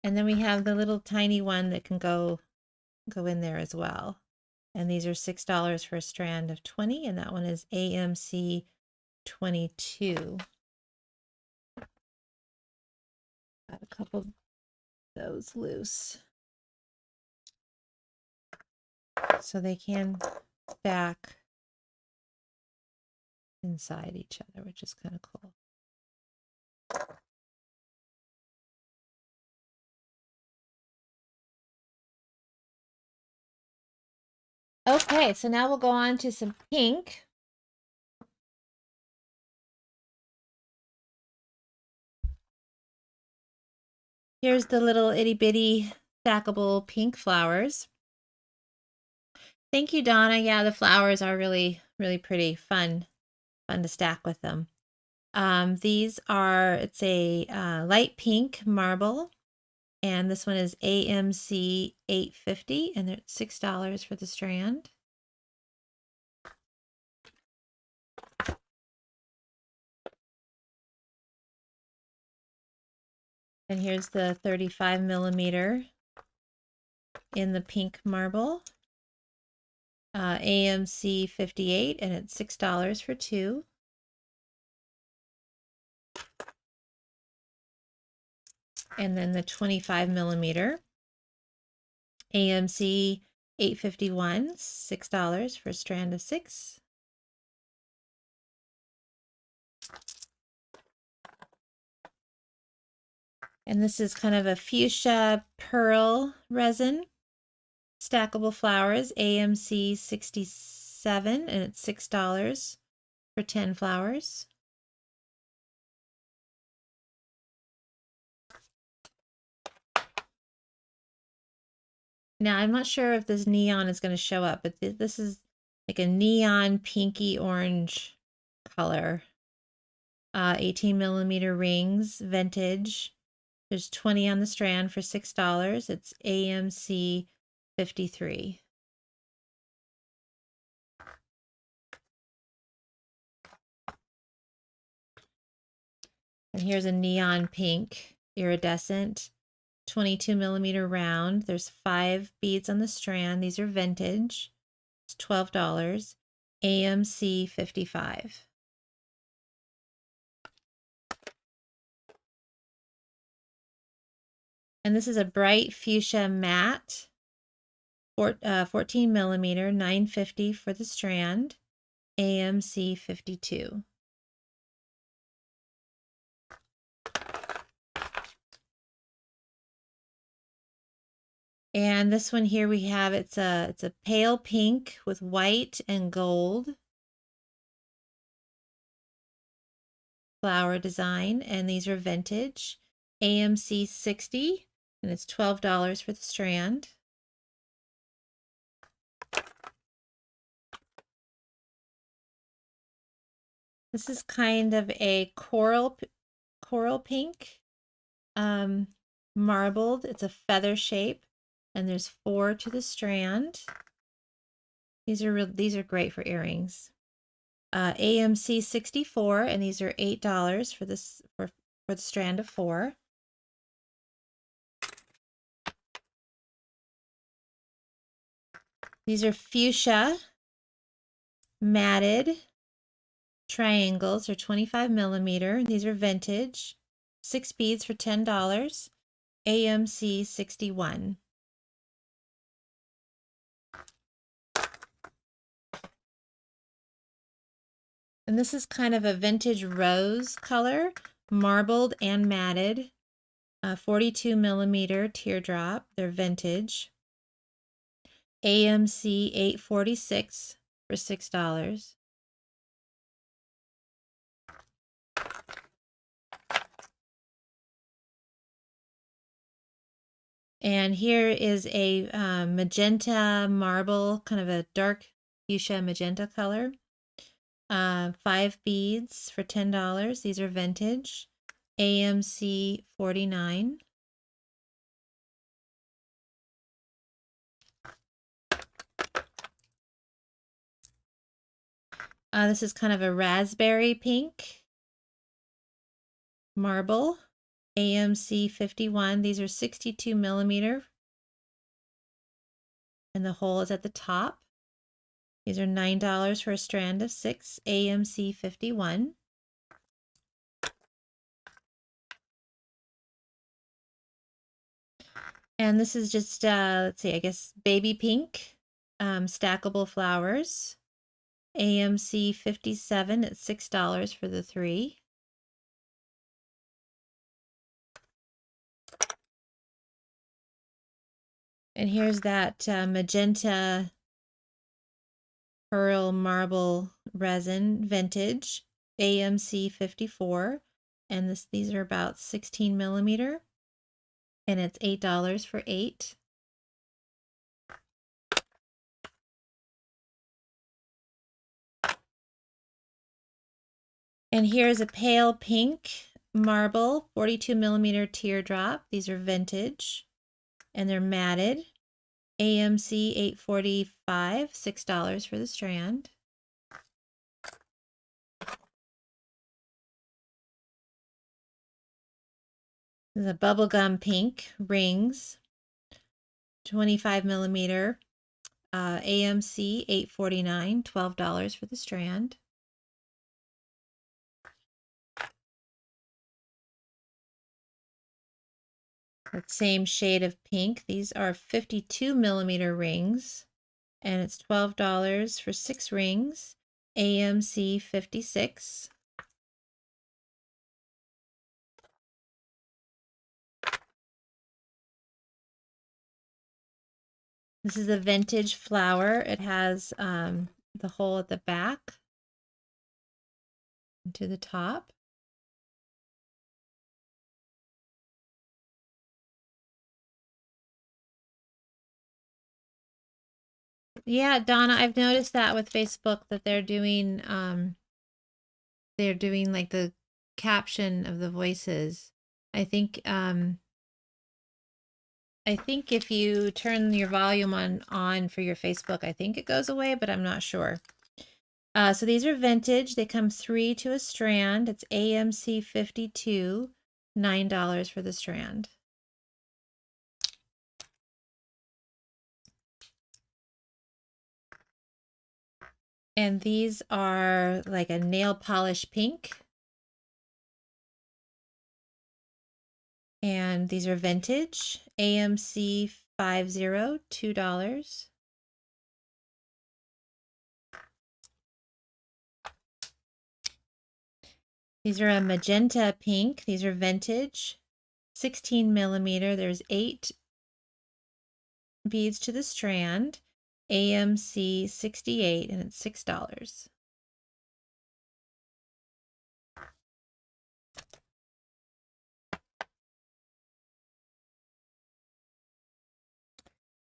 And then we have the little tiny one that can go in there as well. And these are $6 for a strand of 20, and that one is AMC 22. Got a couple of those loose. So they can stack inside each other, which is kind of cool. Okay, so now we'll go on to some pink. Here's the little itty bitty stackable pink flowers. Thank you, Donna. Yeah, the flowers are really, really pretty. Fun to stack with them. These are, it's a light pink marble, and this one is AMC 850, and it's $6 for the strand. And here's the 35 millimeter in the pink marble, AMC 58, and it's $6 for 2. And then the 25 millimeter, AMC 851, $6 for a strand of 6. And this is kind of a fuchsia pearl resin, stackable flowers, AMC 67, and it's $6 for 10 flowers. Now, I'm not sure if this neon is going to show up, but this is like a neon pinky orange color. 18 millimeter rings, vintage. There's 20 on the strand for $6. It's AMC 53. And here's a neon pink iridescent 22 millimeter round. There's 5 beads on the strand. These are vintage. It's $12. AMC 55. And this is a bright fuchsia matte, 14 millimeter, $9.50 for the strand, AMC 52. And this one here we have, it's a pale pink with white and gold flower design, and these are vintage. AMC 60, and it's $12 for the strand. This is kind of a coral pink, marbled. It's a feather shape, and there's 4 to the strand. These are great for earrings. AMC 64, and these are $8 for this for the strand of 4. These are fuchsia matted triangles. They're 25 millimeter. These are vintage. 6 beads for $10. AMC 61. And this is kind of a vintage rose color, marbled and matted. 42 millimeter teardrop. They're vintage. AMC 846 for $6. And here is a magenta marble, kind of a dark fuchsia magenta color. 5 beads for $10. These are vintage. AMC 49. This is kind of a raspberry pink marble. AMC 51. These are 62 millimeter. And the hole is at the top. These are $9 for a strand of 6. AMC 51. And this is just, let's see, I guess baby pink, stackable flowers. AMC 57 at $6 for the 3. And here's that magenta pearl marble resin vintage, AMC 54. And these are about 16 millimeter. And it's $8 for 8. And here's a pale pink marble 42 millimeter teardrop. These are vintage and they're matted. AMC 845, $6 for the strand. This is a bubblegum pink rings, 25 millimeter. AMC 849, $12 for the strand. That same shade of pink. These are 52 millimeter rings, and it's $12 for 6 rings. AMC 56. This is a vintage flower. It has the hole at the back and to the top. Yeah, Donna, I've noticed that with Facebook that they're doing like the caption of the voices. I think if you turn your volume on for your Facebook, I think it goes away, but I'm not sure. So these are vintage. They come 3 to a strand. It's AMC 52, $9 for the strand. And these are like a nail polish pink. And these are vintage. AMC 50, $2. These are a magenta pink. These are vintage. 16 millimeter. There's 8 beads to the strand, AMC 68, and it's $6.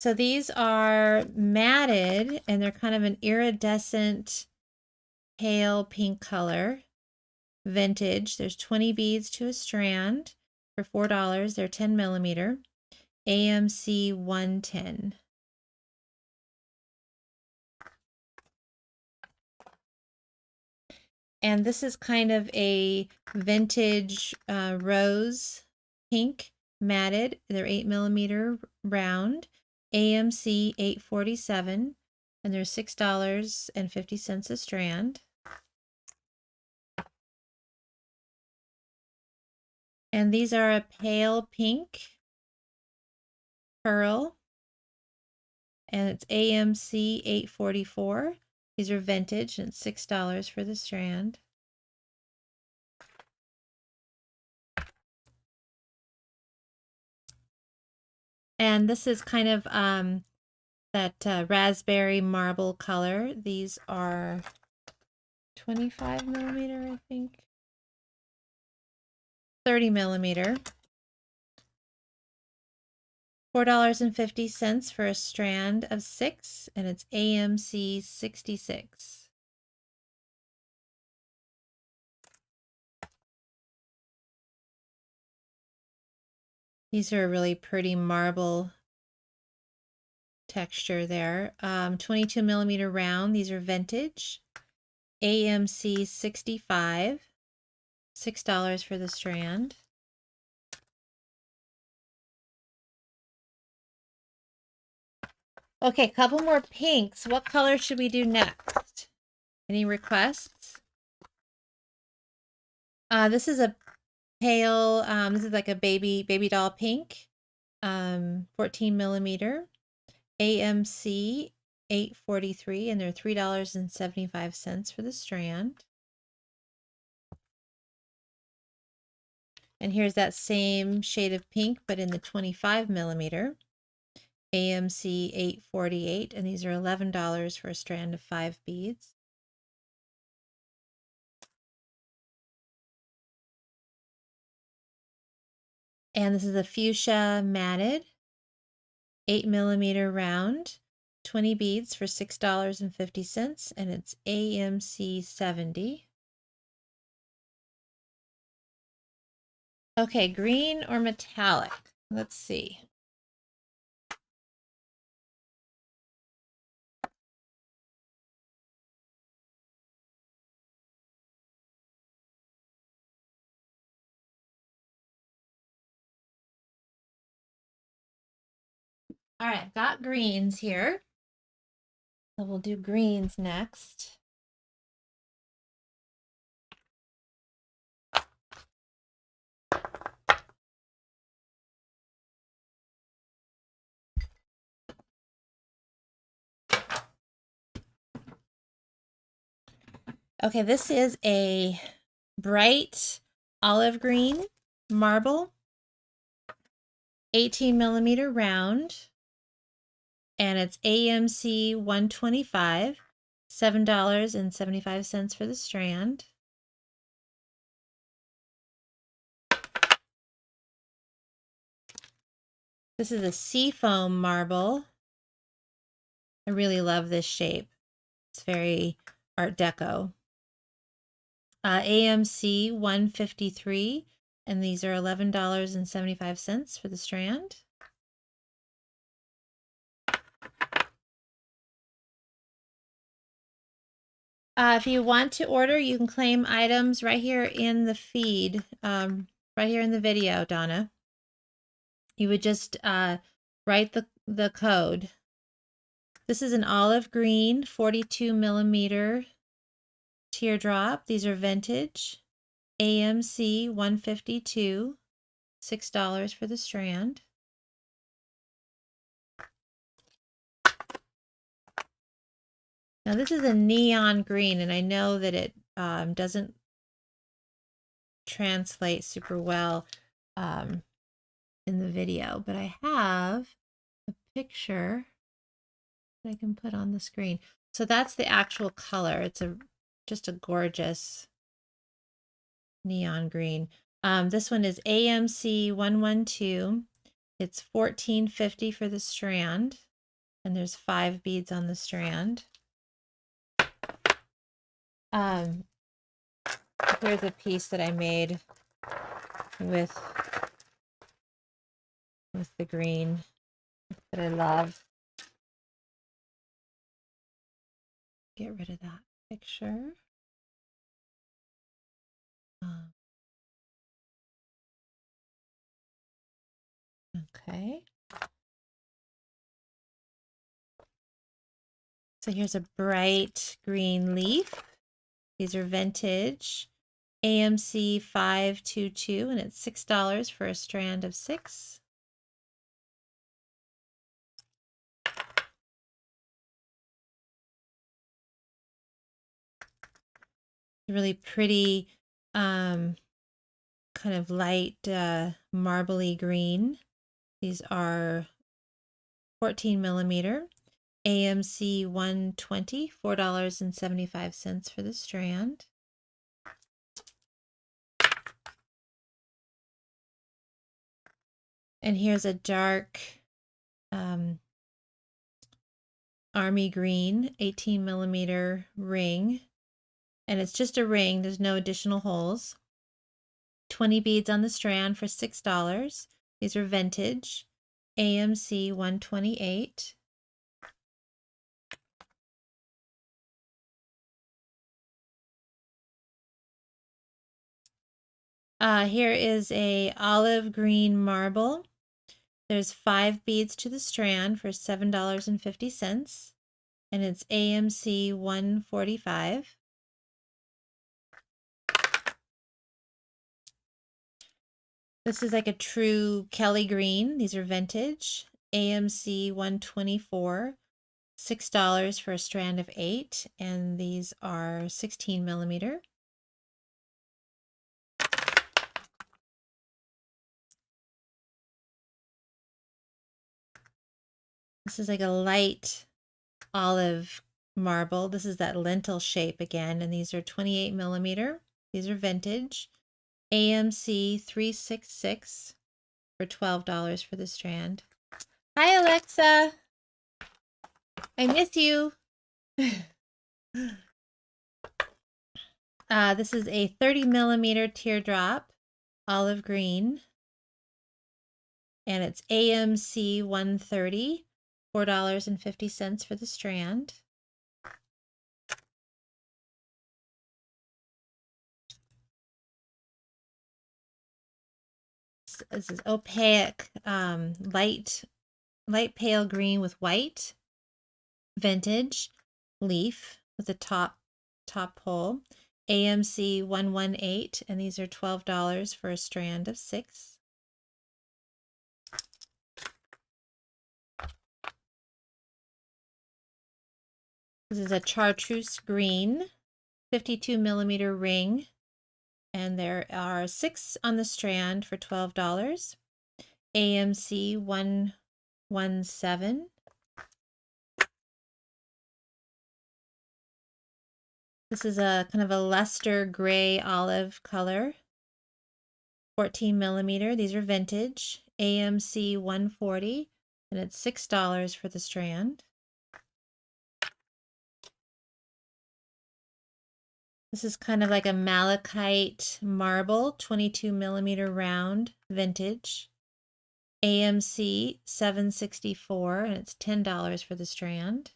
So these are matted, and they're kind of an iridescent pale pink color. Vintage. There's 20 beads to a strand for $4. They're 10 millimeter. AMC 110. And this is kind of a vintage rose pink matted. They're 8 millimeter round. AMC 847. And they're $6.50 a strand. And these are a pale pink pearl. And it's AMC 844. These are vintage, and it's $6 for the strand. And this is kind of that raspberry marble color. These are 25 millimeter, I think. 30 millimeter. $4.50 for a strand of 6, and it's AMC 66. These are a really pretty marble texture there. 22 millimeter round. These are vintage. AMC 65. $6 for the strand. Okay, a couple more pinks. What color should we do next? Any requests? This is a pale, this is like a baby doll pink, 14 millimeter, AMC 843, and they're $3.75 for the strand. And here's that same shade of pink, but in the 25 millimeter, AMC 848, and these are $11 for a strand of 5 beads. And this is a fuchsia matted, 8 millimeter round, 20 beads for $6.50, and it's AMC 70. Okay, green or metallic? Let's see. All right, got greens here. So we'll do greens next. Okay, this is a bright olive green marble, 18 millimeter round, and it's AMC 125, $7.75 for the strand. This is a seafoam marble. I really love this shape. It's very Art Deco. AMC 153, and these are $11.75 for the strand. If you want to order, you can claim items right here in the feed, right here in the video, Donna. You would just write the code. This is an olive green 42 millimeter teardrop. These are vintage. AMC 152, $6 for the strand. Now this is a neon green, and I know that it doesn't translate super well in the video, but I have a picture that I can put on the screen. So that's the actual color. It's just a gorgeous neon green. This one is AMC 112. It's $14.50 for the strand, and there's 5 beads on the strand. Here's a piece that I made with the green that I love. Get rid of that picture. Okay. So here's a bright green leaf. These are vintage. AMC 522, and it's $6 for a strand of 6. Really pretty, kind of light marbly green. These are 14 millimeter. AMC 120, $4.75 for the strand. And here's a dark army green 18 millimeter ring. And it's just a ring, there's no additional holes. 20 beads on the strand for $6. These are vintage. AMC 128. Here is a olive green marble. There's 5 beads to the strand for $7.50, and it's AMC 145. This is like a true Kelly green. These are vintage. AMC 124, $6 for a strand of 8, and these are 16 millimeter. This is like a light olive marble. This is that lentil shape again, and these are 28 millimeter. These are vintage. AMC 366 for $12 for the strand. Hi, Alexa. I miss you. This is a 30 millimeter teardrop, olive green, and it's AMC 130, $4.50 for the strand. This is opaque, light pale green with white, vintage leaf with a top hole. AMC 118, and these are $12 for a strand of 6. This is a chartreuse green 52 millimeter ring, and there are 6 on the strand for $12. AMC 117. This is a kind of a luster gray olive color, 14 millimeter. These are vintage. AMC 140, and it's $6 for the strand. This is kind of like a malachite marble, 22 millimeter round, vintage. AMC 764, and it's $10 for the strand.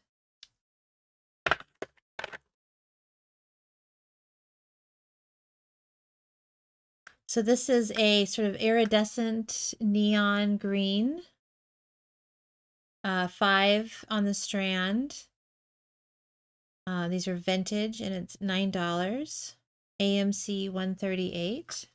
So this is a sort of iridescent neon green, 5 on the strand. These are vintage, and it's $9. AMC 138.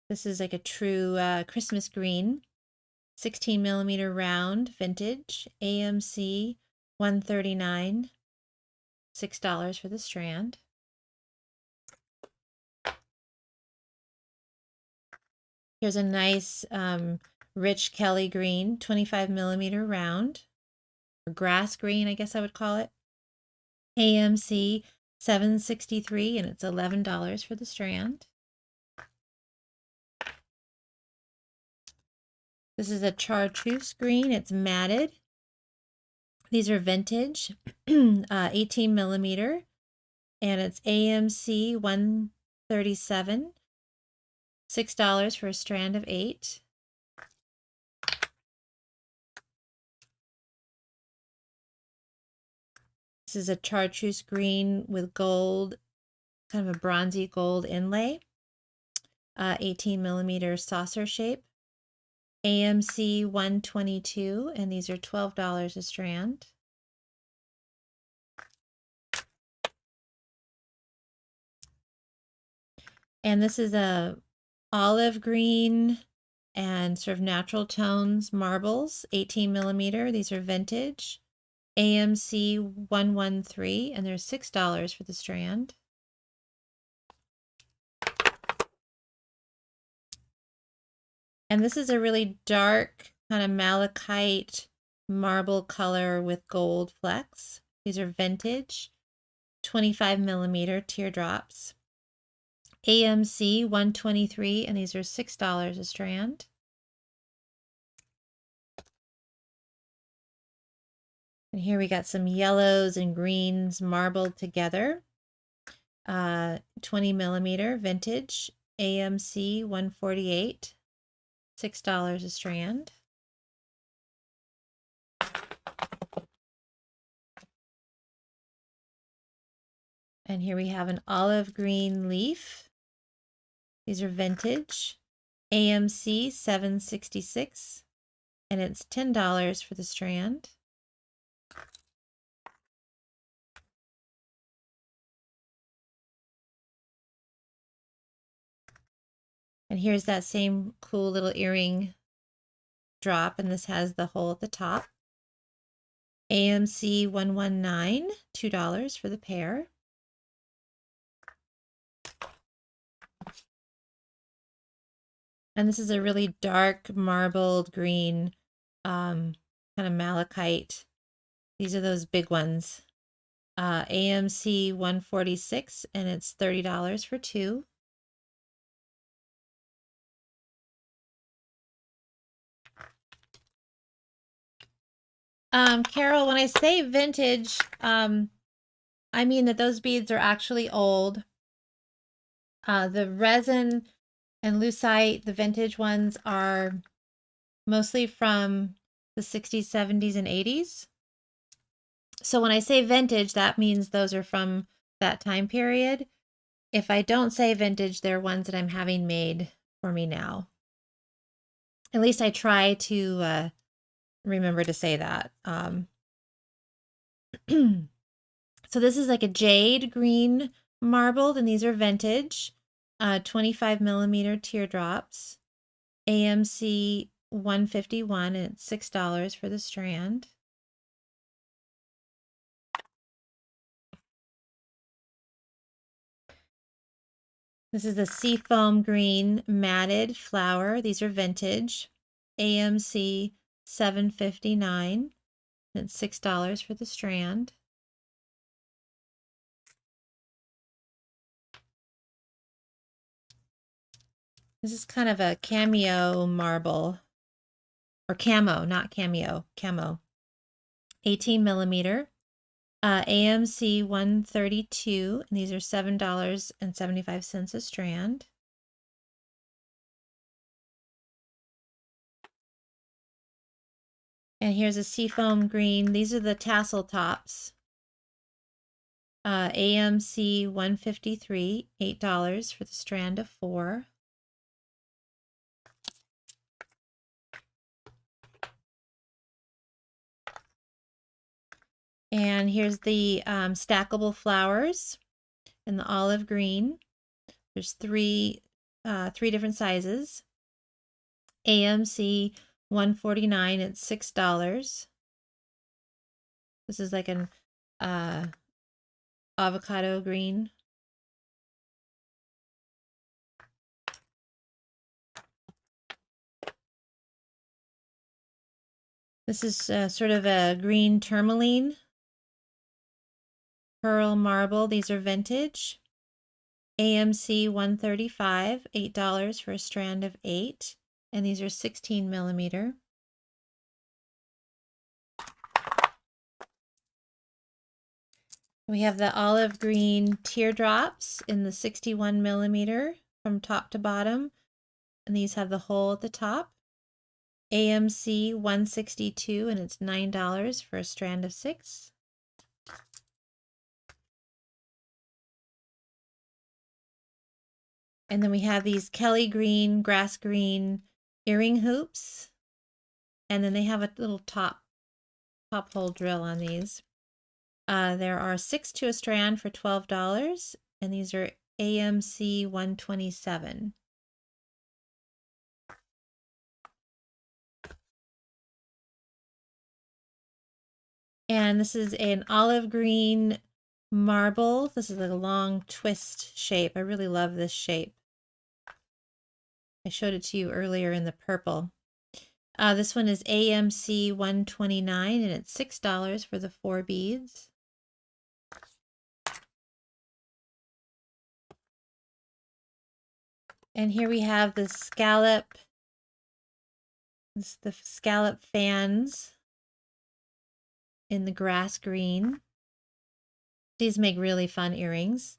This is like a true Christmas green, 16 millimeter round, vintage. AMC 139, $6 for the strand. Here's a nice rich Kelly green, 25 millimeter round, or grass green, I guess I would call it. AMC 763, and it's $11 for the strand. This is a chartreuse green. It's matted. These are vintage, 18 millimeter, and it's AMC 137, $6 for a strand of 8. This is a chartreuse green with gold, kind of a bronzy gold inlay, 18 millimeter saucer shape, AMC 122, and these are $12 a strand. And this is a olive green and sort of natural tones marbles, 18 millimeter. These are vintage, AMC 113, and they're $6 for the strand. And this is a really dark kind of malachite marble color with gold flecks. These are vintage, 25 millimeter teardrops, AMC 123, and these are $6 a strand. And here we got some yellows and greens marbled together. 20 millimeter vintage, AMC 148, $6 a strand. And here we have an olive green leaf. These are vintage, AMC 766, and it's $10 for the strand. And here's that same cool little earring drop, and this has the hole at the top. AMC 119, $2 for the pair. And this is a really dark marbled green, kind of malachite. These are those big ones. AMC 146, and it's $30 for 2. Carol, when I say vintage, I mean that those beads are actually old. The resin and lucite, the vintage ones, are mostly from the 60s, 70s, and 80s. So when I say vintage, that means those are from that time period. If I don't say vintage, they're ones that I'm having made for me now. At least I try to remember to say that. So this is like a jade green marbled, and these are vintage, 25 millimeter teardrops, AMC 151, and it's $6 for the strand. This is a seafoam green matted flower. These are vintage, AMC 759, and it's $6 for the strand. This is kind of a cameo marble, or camo, not cameo, camo. 18 millimeter, AMC 132, and these are $7.75 a strand. And here's a seafoam green. These are the tassel tops. AMC 153, $8 for the strand of 4. And here's the stackable flowers in the olive green. There's three different sizes. AMC 149, it's $6. This is like an avocado green. This is sort of a green tourmaline, pearl marble. These are vintage. AMC 135, $8 for a strand of 8. And these are 16 millimeter. We have the olive green teardrops in the 61 millimeter from top to bottom. And these have the hole at the top. AMC 162, and it's $9 for a strand of 6. And then we have these Kelly green, grass green earring hoops. And then they have a little top hole drill on these. There are 6 to a strand for $12, and these are AMC 127. And this is an olive green marble. This is a long twist shape. I really love this shape. I showed it to you earlier in the purple. This one is AMC 129, and it's $6 for the 4 beads. And here we have the scallop fans in the grass green. These make really fun earrings.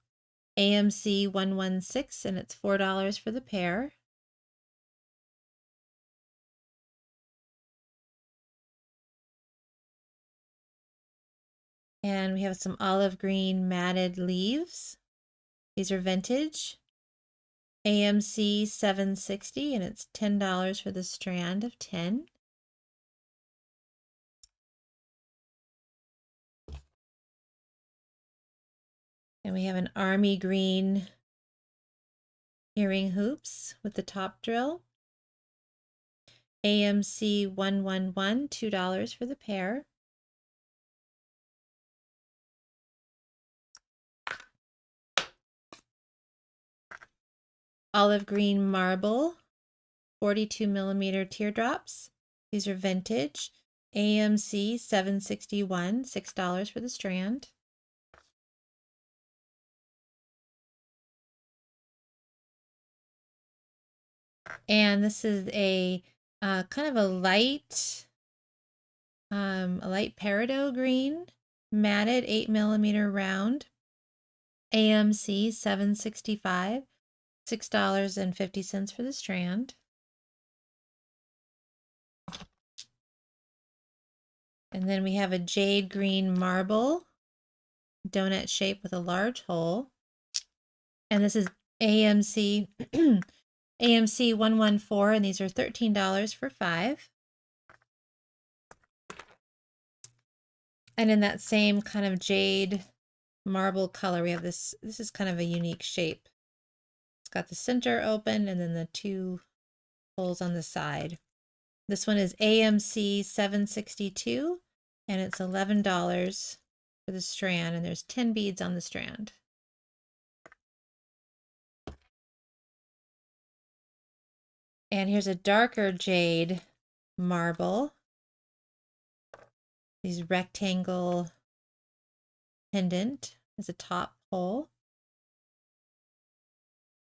AMC 116, and it's $4 for the pair. And we have some olive green matted leaves. These are vintage. AMC 760, and it's $10 for the strand of 10. And we have an army green earring hoops with the top drill. AMC 111, $2 for the pair. Olive green marble, 42 millimeter teardrops. These are vintage. AMC 761, $6 for the strand. And this is a kind of a light peridot green, matted 8 millimeter round. AMC 765, $6.50 for the strand. And then we have a jade green marble, donut shape with a large hole. And this is AMC AMC 114, and these are $13 for 5. And in that same kind of jade marble color, we have this is kind of a unique shape. It's got the center open and then the 2 holes on the side. This one is AMC 762, and it's $11 for the strand, and there's 10 beads on the strand. And here's a darker jade marble. These rectangle pendant is a top hole.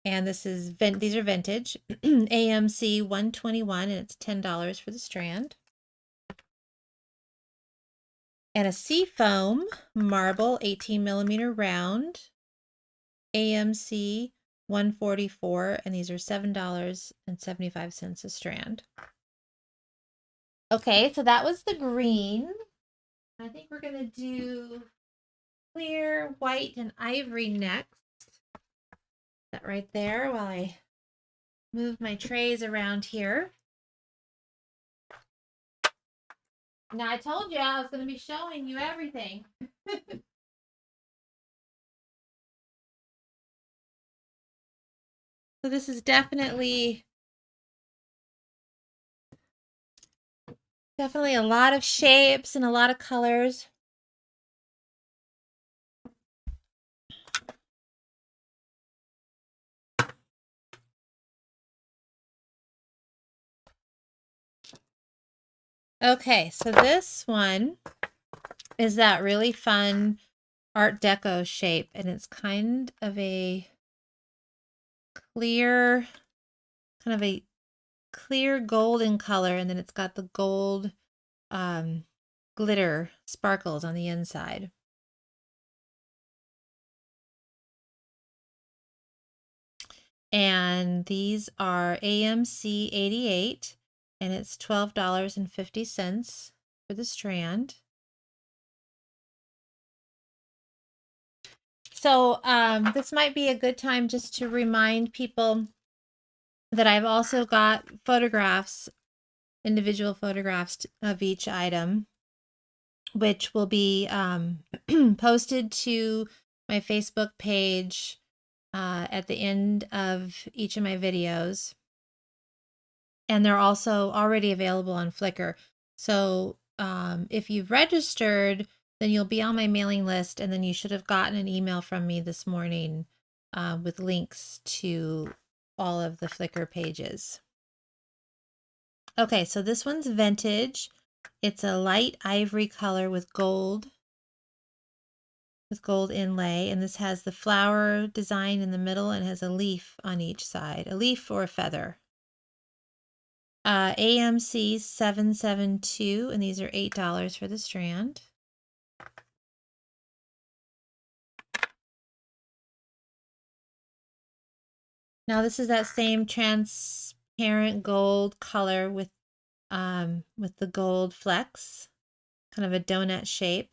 And these are vintage. AMC 121, and it's $10 for the strand. And a seafoam marble, 18 millimeter round. AMC 144, and these are $7.75 a strand. Okay, so that was the green. I think we're gonna do clear, white, and ivory next. That right there while I move my trays around here. Now, I told you I was going to be showing you everything. So this is definitely a lot of shapes and a lot of colors. Okay, so this one is that really fun Art Deco shape, and it's kind of a clear, golden color, and then it's got the gold glitter sparkles on the inside. And these are AMC 88, and it's $12.50 for the strand. So this might be a good time just to remind people that I've also got photographs, individual photographs of each item, which will be posted to my Facebook page at the end of each of my videos. And they're also already available on Flickr. So if you've registered, then you'll be on my mailing list, and then you should have gotten an email from me this morning with links to all of the Flickr pages. Okay, so this one's vintage. It's a light ivory color with gold inlay, and this has the flower design in the middle and has a leaf on each side, a leaf or a feather. AMC 772, and these are $8 for the strand. Now this is that same transparent gold color with the gold flecks, kind of a donut shape.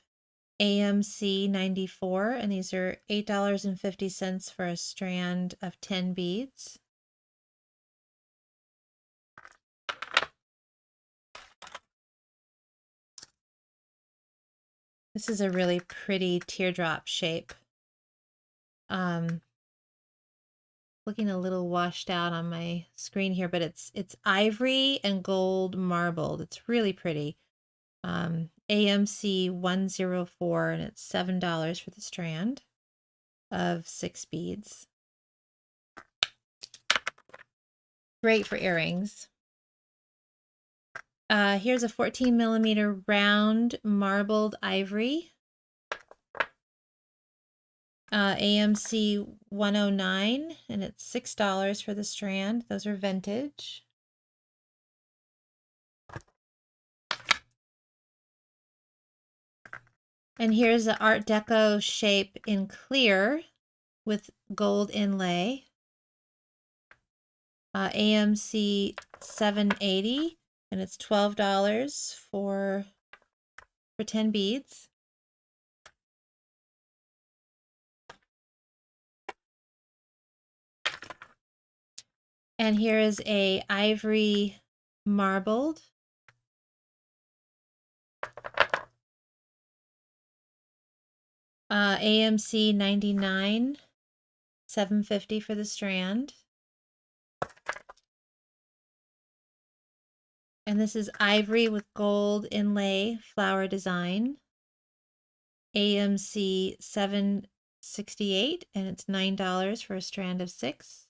AMC 94, and these are $8.50 for a strand of 10 beads. This is a really pretty teardrop shape. Looking a little washed out on my screen here, but it's ivory and gold marbled. It's really pretty. AMC 104, and it's $7 for the strand of 6 beads. Great for earrings. Here's a 14mm round marbled ivory. AMC 109, and it's $6 for the strand. Those are vintage. And here's the Art Deco shape in clear with gold inlay. AMC 780, and it's $12 for 10 beads. And here is a ivory marbled. AMC 99, $7.50 for the strand. And this is ivory with gold inlay flower design. AMC 768, and it's $9 for a strand of 6.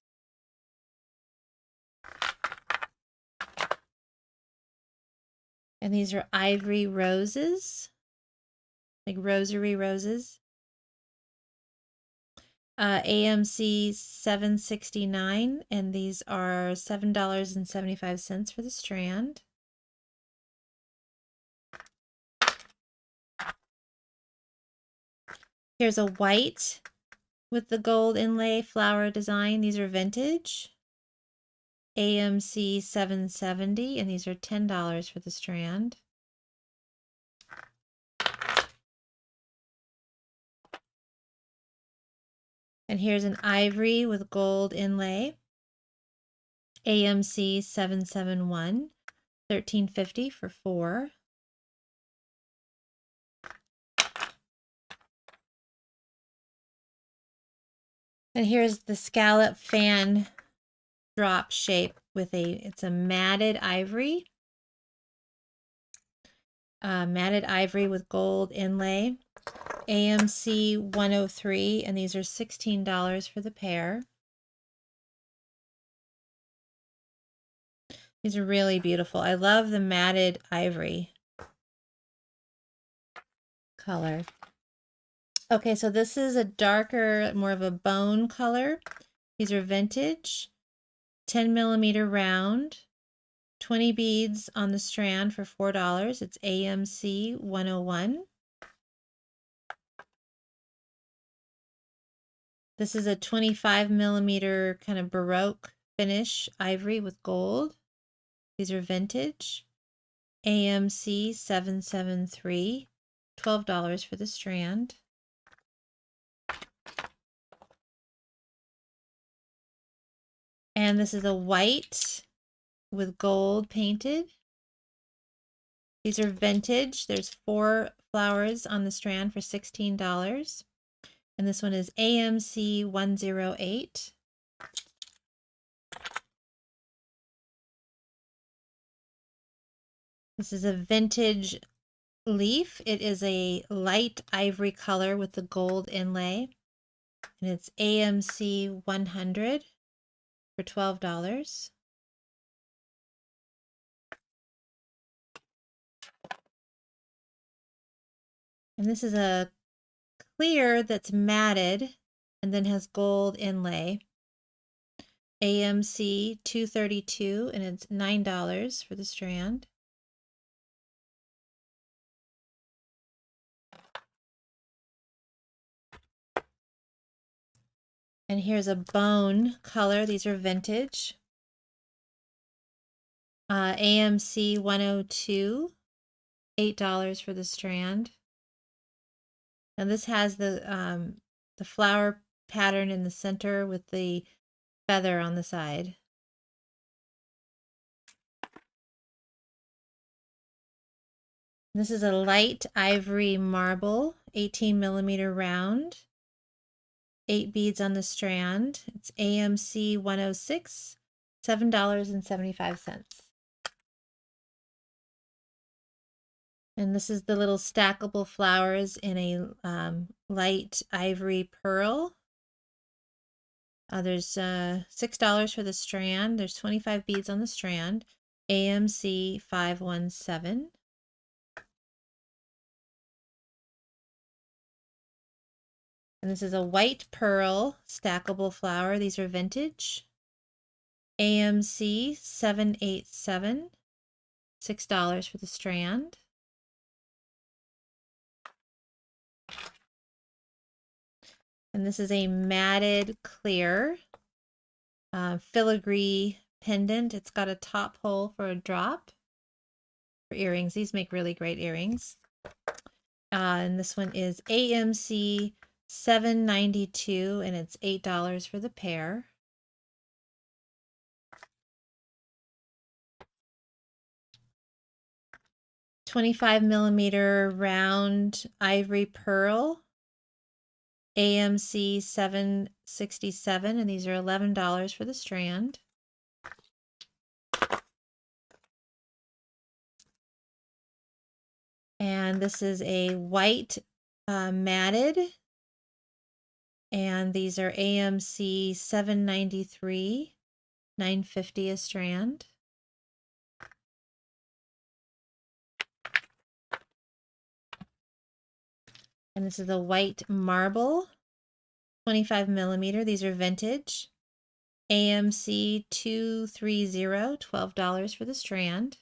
And these are ivory roses, like rosary roses. AMC 769, and these are $7.75 for the strand. Here's a white with the gold inlay flower design. These are vintage. AMC 770, and these are $10 for the strand. And here's an ivory with gold inlay. AMC 771, $13.50 for 4. And here's the scallop fan drop shape with it's a matted ivory. Matted ivory with gold inlay. AMC 103, and these are $16 for the pair. These are really beautiful. I love the matted ivory color. Okay, so this is a darker, more of a bone color. These are vintage, 10 millimeter round, 20 beads on the strand for $4. It's AMC 101. This is a 25 millimeter kind of Baroque finish ivory with gold. These are vintage. AMC 773, $12 for the strand. And this is a white with gold painted. These are vintage. There's 4 flowers on the strand for $16. And this one is AMC 108. This is a vintage leaf. It is a light ivory color with the gold inlay. And it's AMC 100 for $12. And this is a clear that's matted and then has gold inlay. AMC 232, and it's $9 for the strand. And here's a bone color. These are vintage. AMC 102, $8 for the strand. And this has the flower pattern in the center with the feather on the side. This is a light ivory marble, 18 millimeter round, 8 beads on the strand. It's AMC 106, $7.75. And this is the little stackable flowers in a light ivory pearl. There's $6 for the strand. There's 25 beads on the strand. AMC 517. And this is a white pearl stackable flower. These are vintage. AMC 787, $6 for the strand. And this is a matted clear filigree pendant. It's got a top hole for a drop for earrings. These make really great earrings. And this one is AMC 792, and it's $8 for the pair. $25 millimeter round ivory pearl, AMC 767, and these are $11 for the strand. And this is a white matted, and these are AMC 793, $9.50 a strand. And this is a white marble, 25 millimeter. These are vintage. AMC 230, $12 for the strand.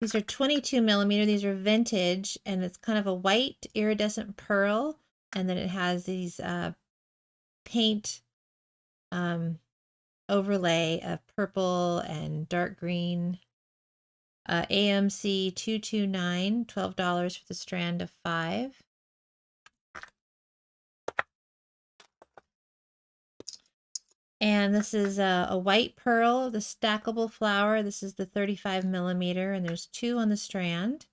These are 22 millimeter. These are vintage, and it's kind of a white iridescent pearl, and then it has these paint overlay of purple and dark green. AMC 229, $12 for the strand of 5. And this is a white pearl, the stackable flower. This is the 35 millimeter, and there's 2 on the strand.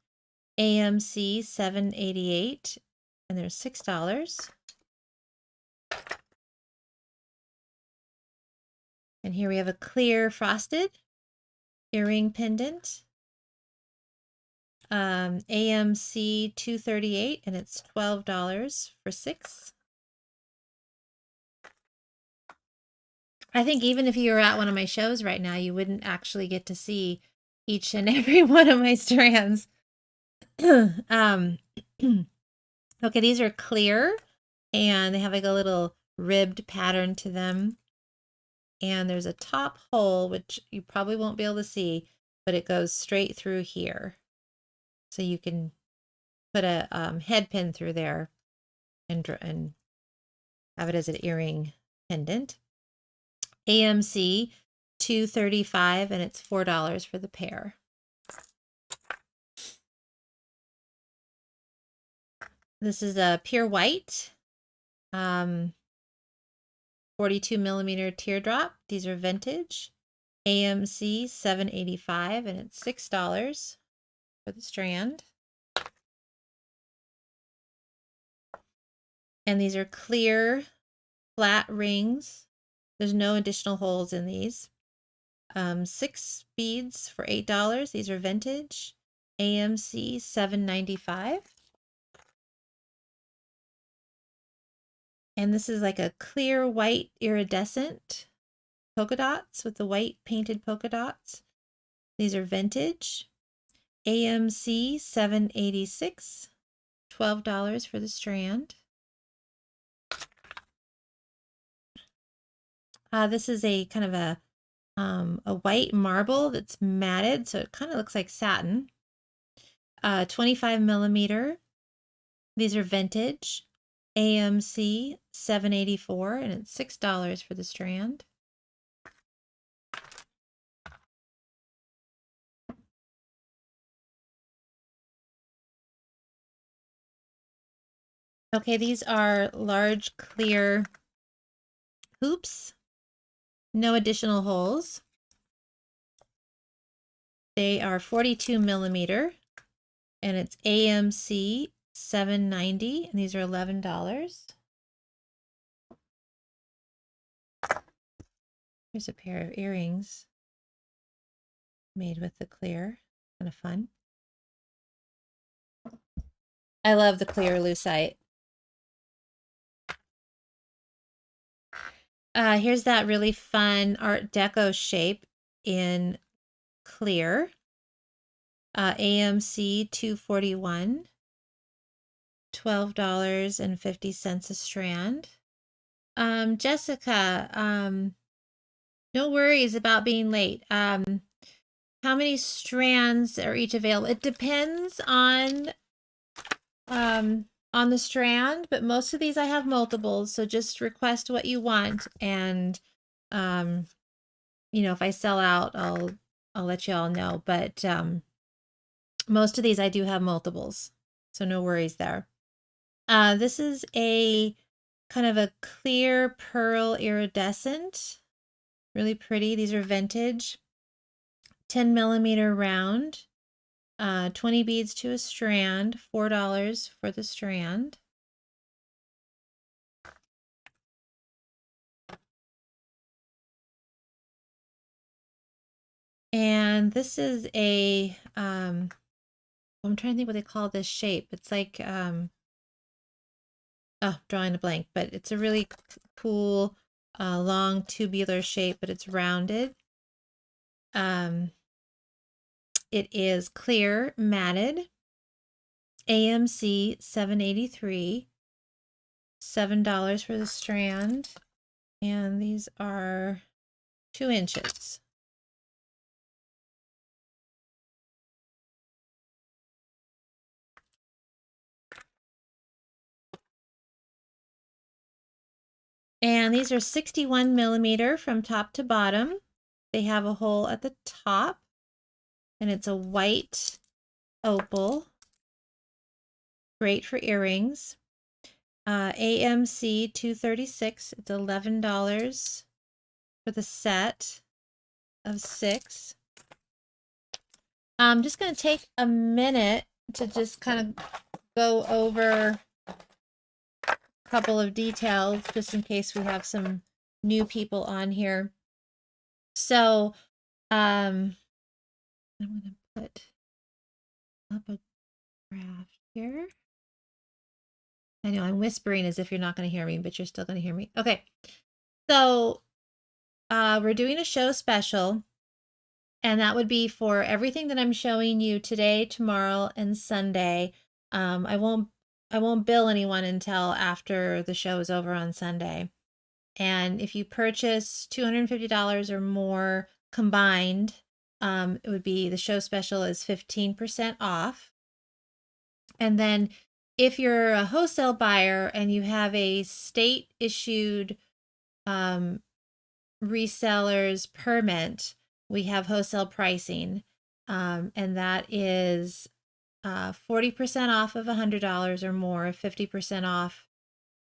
AMC 788, and there's $6. And here we have a clear frosted earring pendant. AMC 238, and it's $12 for 6. I think even if you were at one of my shows right now, you wouldn't actually get to see each and every one of my strands. Okay, these are clear and they have like a little ribbed pattern to them. And there's a top hole, which you probably won't be able to see, but it goes straight through here. So you can put a head pin through there and have it as an earring pendant. AMC $2.35 and it's $4 for the pair. This is a pure white 42 millimeter teardrop. These are vintage. AMC $7.85 and it's $6 for the strand. And these are clear flat rings. There's no additional holes in these. 6 beads for $8. These are vintage. AMC $7.95. And this is like a clear white iridescent polka dots with the white painted polka dots. These are vintage. AMC $7.86. $12 for the strand. This is a kind of a white marble that's matted, so it kind of looks like satin. 25 millimeter. These are vintage. AMC $7.84 and it's $6 for the strand. Okay, these are large clear hoops. No additional holes. They are 42 millimeter and it's AMC $7.90 and these are $11. Here's a pair of earrings made with the clear. Kind of fun. I love the clear lucite. Here's that really fun Art Deco shape in clear. AMC $2.41. $12.50 a strand. Jessica, no worries about being late. How many strands are each available? It depends on the strand, but most of these I have multiples, so just request what you want, and you know, if I sell out, I'll let you all know, but most of these I do have multiples, so no worries there. This is a kind of a clear pearl iridescent, really pretty. These are vintage, 10 millimeter round, 20 beads to a strand, $4 for the strand. And this is a, I'm trying to think what they call this shape. It's like, oh, drawing a blank, but it's a really cool, long tubular shape, but it's rounded. It is clear matted. AMC $7.83. $7 for the strand. And these are 2 inches. And these are 61 millimeter from top to bottom. They have a hole at the top, and it's a white opal. Great for earrings. AMC $2.36. It's $11 for the set of 6. I'm just going to take a minute to just kind of go over a couple of details just in case we have some new people on here. So I'm going to put up a graph here. I know I'm whispering as if you're not going to hear me, but you're still going to hear me. Okay. So we're doing a show special, and that would be for everything that I'm showing you today, tomorrow, and Sunday. I won't bill anyone until after the show is over on Sunday. And if you purchase $250 or more combined, it would be, the show special is 15% off. And then if you're a wholesale buyer and you have a state issued reseller's permit, we have wholesale pricing. And that is 40% off of $100 or more, 50% off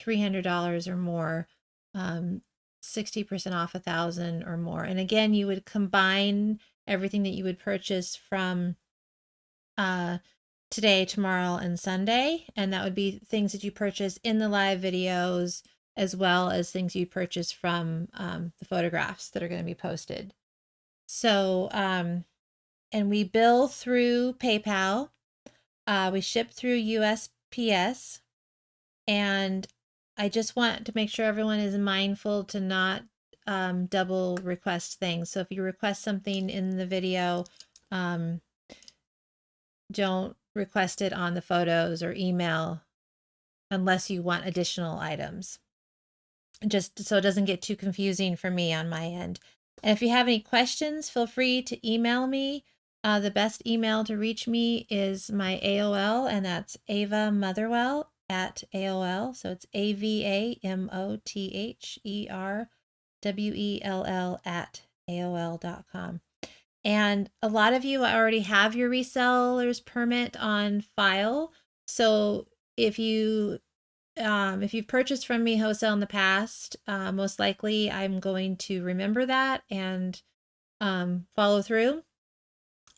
$300 or more, 60% off $1,000 or more. And again, you would combine everything that you would purchase from today, tomorrow, and Sunday, and that would be things that you purchase in the live videos as well as things you purchase from the photographs that are going to be posted. So, and we bill through PayPal. We ship through USPS, and I just want to make sure everyone is mindful to not double request things. So if you request something in the video, don't request it on the photos or email unless you want additional items, just so it doesn't get too confusing for me on my end. And if you have any questions, feel free to email me. The best email to reach me is my AOL, and that's Ava Motherwell at AOL. So it's AVAMOTHERWELL at AOL.com. And a lot of you already have your reseller's permit on file. So if you've purchased from me wholesale in the past, most likely I'm going to remember that and follow through.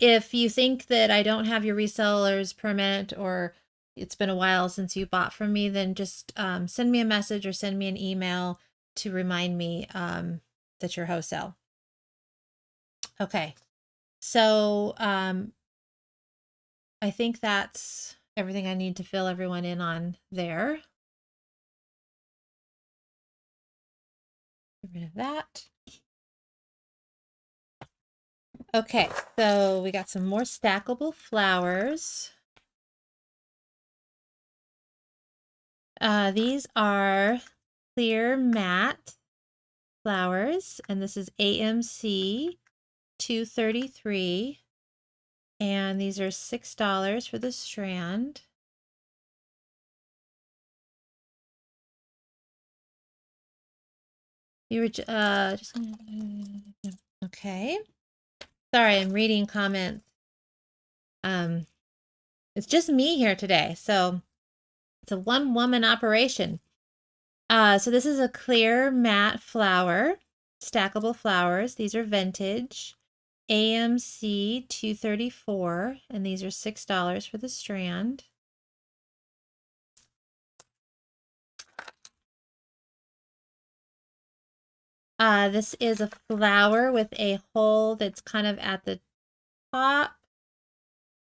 If you think that I don't have your reseller's permit, or it's been a while since you bought from me, then just send me a message or send me an email to remind me that you're wholesale. Okay. So I think that's everything I need to fill everyone in on there. Get rid of that. Okay, so we got some more stackable flowers. These are clear matte flowers, and this is AMC 233. And these are $6 for the strand. You were just okay. Sorry, I'm reading comments. It's just me here today, so it's a one-woman operation. So this is a clear matte flower, stackable flowers. These are vintage. AMC 234, and these are $6 for the strand. This is a flower with a hole that's kind of at the top.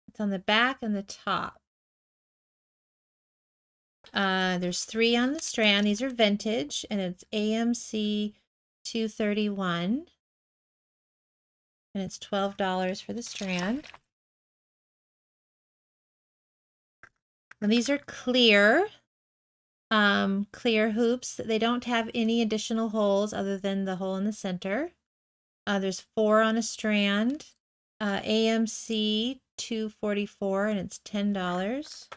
It's on the back and the top. There's 3 on the strand. These are vintage, and it's AMC 231. And it's $12 for the strand. And these are clear, clear hoops. They don't have any additional holes other than the hole in the center. There's 4 on a strand. AMC 244, and it's $10.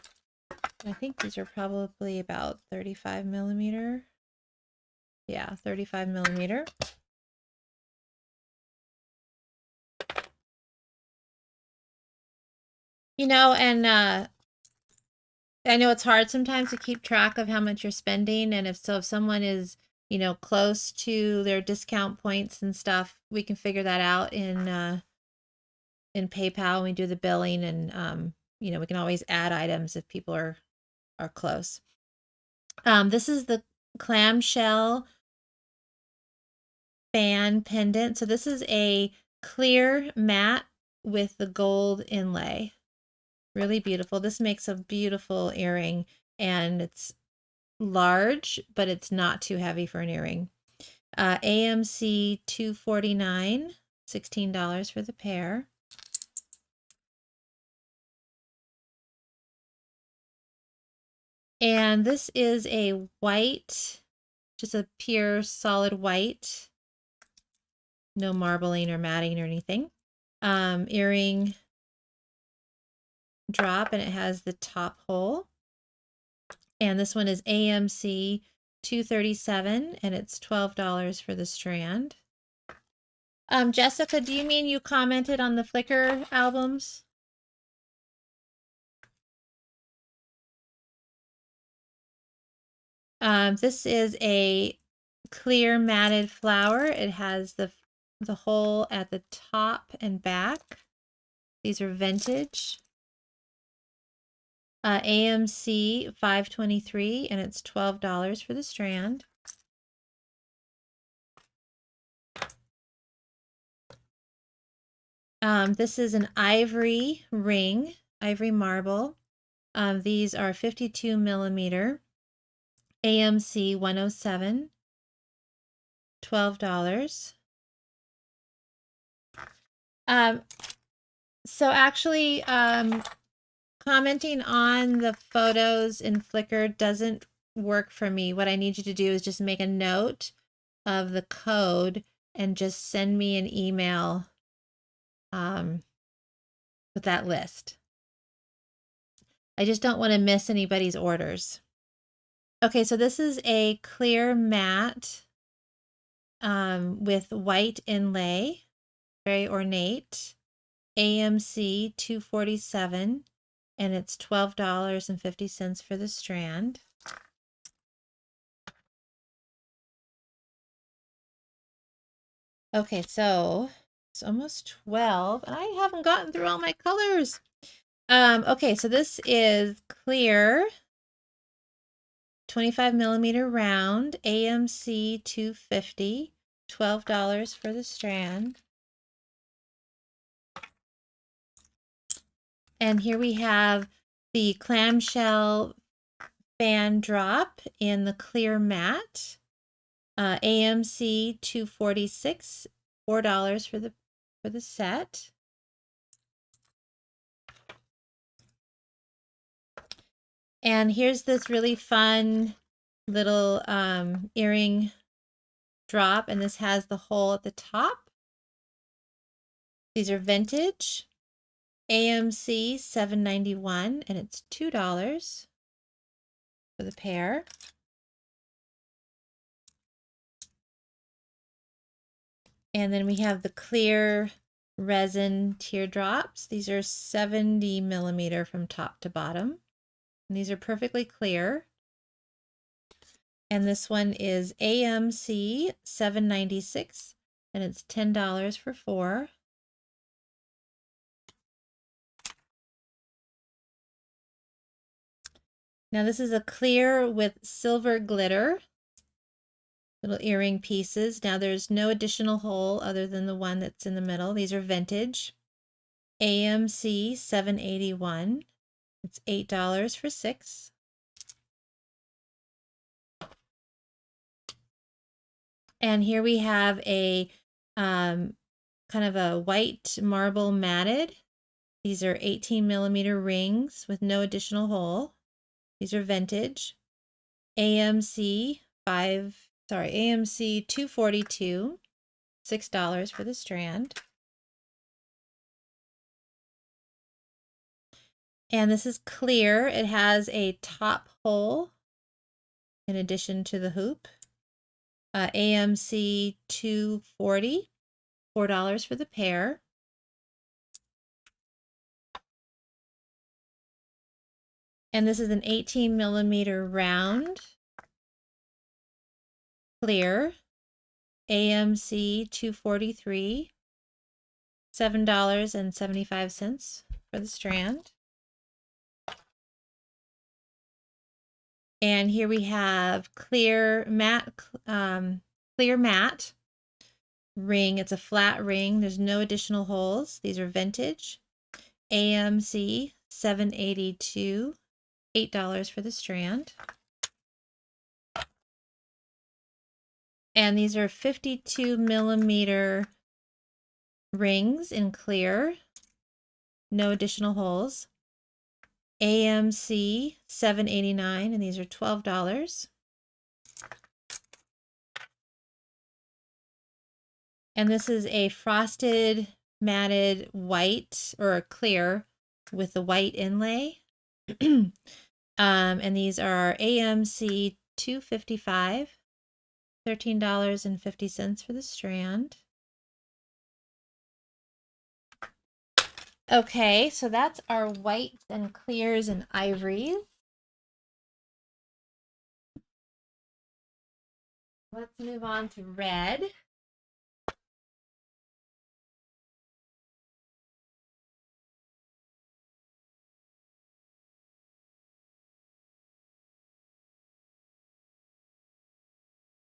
I think these are probably about 35 millimeter. Yeah, 35 millimeter. You know, and I know it's hard sometimes to keep track of how much you're spending, and if someone is, you know, close to their discount points and stuff, we can figure that out in PayPal when we do the billing, and you know, we can always add items if people are close. This is the Clamshell Fan Pendant. So this is a clear matte with the gold inlay. Really beautiful. This makes a beautiful earring, and it's large, but it's not too heavy for an earring. AMC $249, $16 for the pair. And this is a white, just a pure solid white, no marbling or matting or anything. Earring drop, and it has the top hole. And this one is AMC $237, and it's $12 for the strand. Jessica, do you mean you commented on the Flickr albums? This is a clear matted flower. It has the hole at the top and back. These are vintage. AMC $523, and it's $12 for the strand. This is an ivory ring, ivory marble. These are 52 millimeter. AMC 107, $12. So actually, commenting on the photos in Flickr doesn't work for me. What I need you to do is just make a note of the code and just send me an email with that list. I just don't want to miss anybody's orders. Okay, so this is a clear matte with white inlay, very ornate. AMC $247, and it's $12.50 for the strand. Okay, so it's almost 12, and I haven't gotten through all my colors. Okay, so this is clear 25 millimeter round, AMC 250, $12 for the strand. And here we have the Clamshell Fan Drop in the clear matte, AMC 246, $4 for the set. And here's this really fun little earring drop, and this has the hole at the top. These are vintage, AMC $791, and it's $2 for the pair. And then we have the clear resin teardrops. These are 70 millimeter from top to bottom. And these are perfectly clear. And this one is AMC $796, and it's $10 for 4. Now this is a clear with silver glitter, little earring pieces. Now there's no additional hole other than the one that's in the middle. These are vintage. AMC $781. It's $8 for 6. And here we have a kind of a white marble matted. These are 18 millimeter rings with no additional hole. These are vintage. AMC 242, $6 for the strand. And this is clear. It has a top hole in addition to the hoop. AMC 240, $4 for the pair. And this is an 18 millimeter round, clear, AMC 243, $7.75 for the strand. And here we have clear matte ring. It's a flat ring. There's no additional holes. These are vintage. AMC 782, $8 for the strand. And these are 52 millimeter rings in clear, no additional holes. AMC $7.89, and these are $12. And this is a frosted matted white or a clear with the white inlay. And these are AMC $2.55, $13.50 for the strand. Okay, so that's our whites and clears and ivories. Let's move on to red.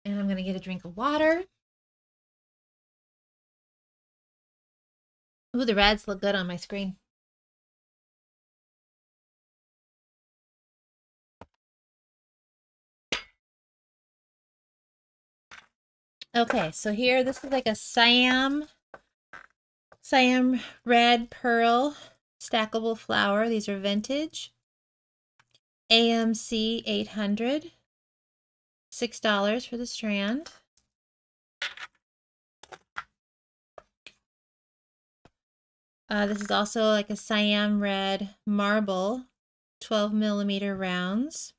And I'm going to get a drink of water. Ooh, the reds look good on my screen. Okay, so here, this is like a Siam red pearl stackable flower. These are vintage. AMC 800, $6 for the strand. This is also like a Siam red marble, 12 millimeter rounds.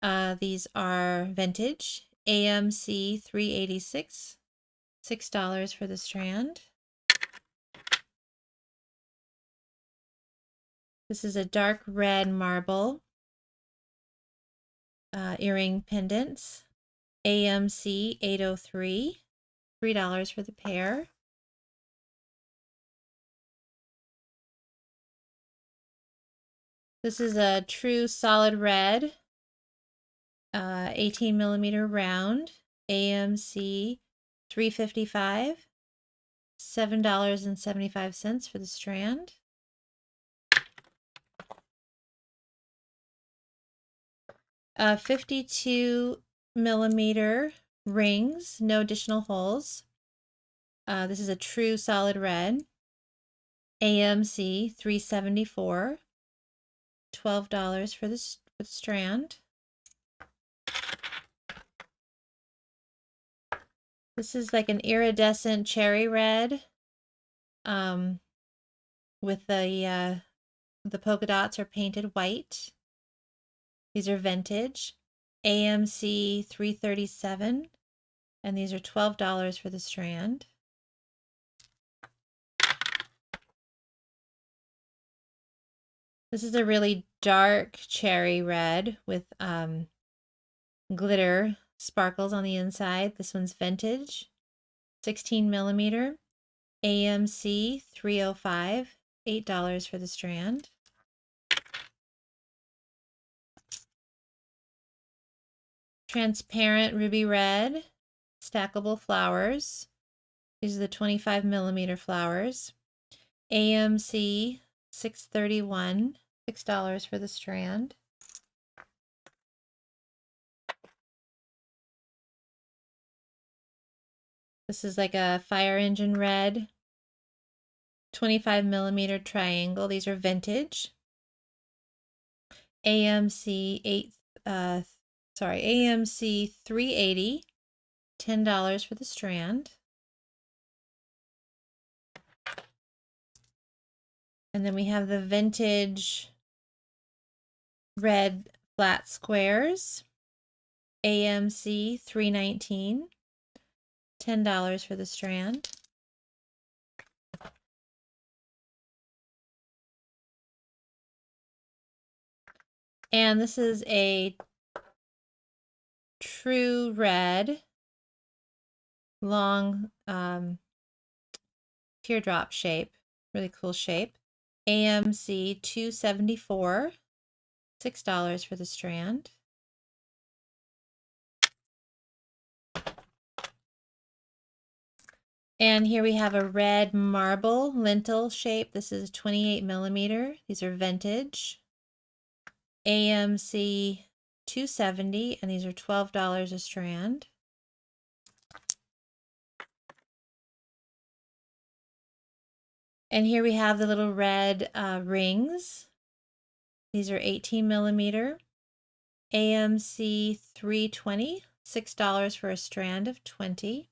These are vintage. AMC 386, $6 for the strand. This is a dark red marble earring pendants. AMC 803, $3 for the pair. This is a true solid red, 18 millimeter round, AMC 355, $7.75 for the strand. Uh, 52 millimeter rings, no additional holes. This is a true solid red, AMC 374, $12 for the strand. This is like an iridescent cherry red, with the polka dots are painted white. These are vintage, AMC 337, and these are $12 for the strand. This is a really dark cherry red with glitter sparkles on the inside. This one's vintage, 16 millimeter, AMC 305, $8 for the strand. Transparent ruby red, stackable flowers. These are the 25 millimeter flowers. AMC 631, $6 for the strand. This is like a fire engine red, 25 millimeter triangle. These are vintage. AMC AMC 380, $10 for the strand. And then we have the vintage red flat squares, AMC 319, $10 for the strand. And this is a true red, long teardrop shape, really cool shape. AMC 274, $6 for the strand. And here we have a red marble lintel shape. This is 28 millimeter. These are vintage. AMC 270, and these are $12 a strand. And here we have the little red rings. These are 18 millimeter. AMC 320, $6 for a strand of 20.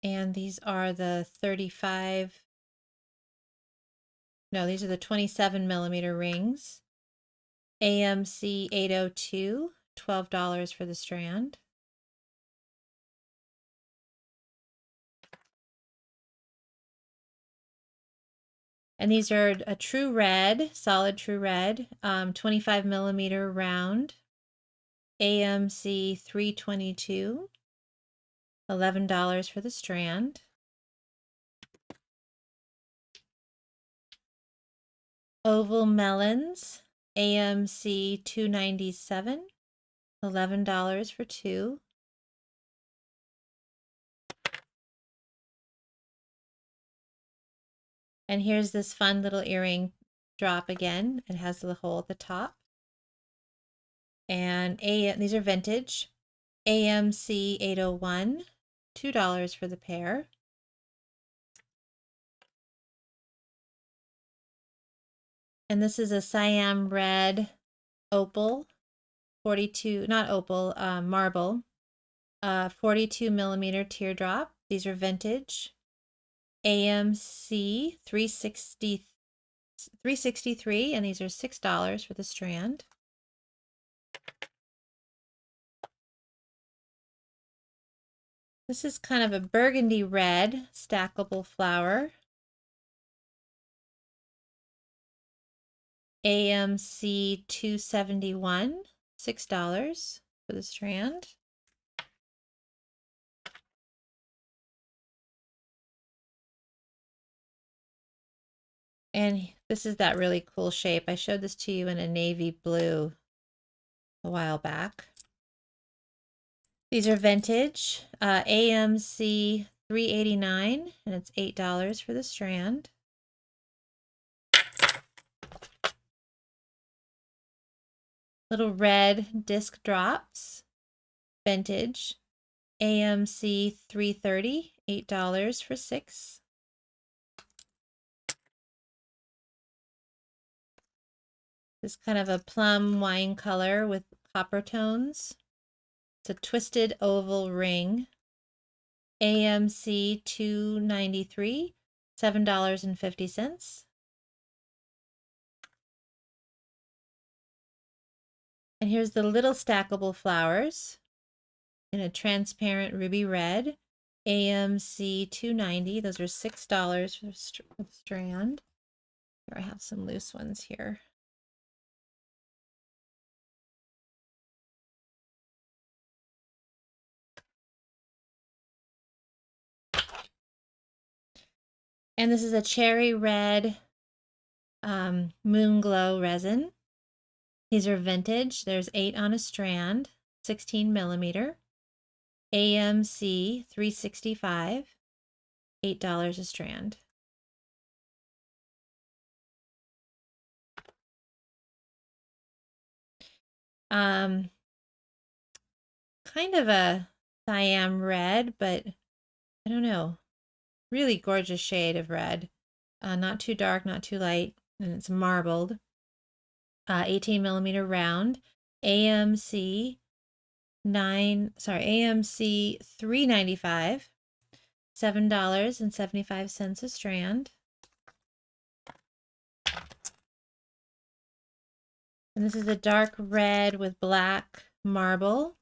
And these are the 35, no, these are the 27 millimeter rings. AMC 802, $12 for the strand. And these are a true red, solid true red, 25 millimeter round. AMC 322, $11 for the strand. Oval melons, AMC 297, $11 for two. And here's this fun little earring drop again. It has the hole at the top. And these are vintage. AMC 801, $2 for the pair. And this is a Siam red opal, 42, not opal, marble, 42 millimeter teardrop. These are vintage. AMC 363, and these are $6 for the strand. This is kind of a burgundy red stackable flower. AMC 271, $6 for the strand. And this is that really cool shape. I showed this to you in a navy blue a while back. These are vintage, AMC 389, and it's $8 for the strand. Little red disc drops, vintage, AMC 330, $8 for 6. This kind of a plum wine color with copper tones. It's a twisted oval ring. AMC 293, $7.50. And here's the little stackable flowers in a transparent ruby red. AMC 290. Those are $6 for the strand. Here I have some loose ones here. And this is a cherry red moon glow resin. These are vintage. There's 8 on a strand, 16 millimeter. AMC 365, $8 a strand. Kind of a Siam red, but I don't know. Really gorgeous shade of red. Not too dark, not too light, and it's marbled. 18 millimeter round. AMC AMC 395, $7.75 a strand. And this is a dark red with black marble,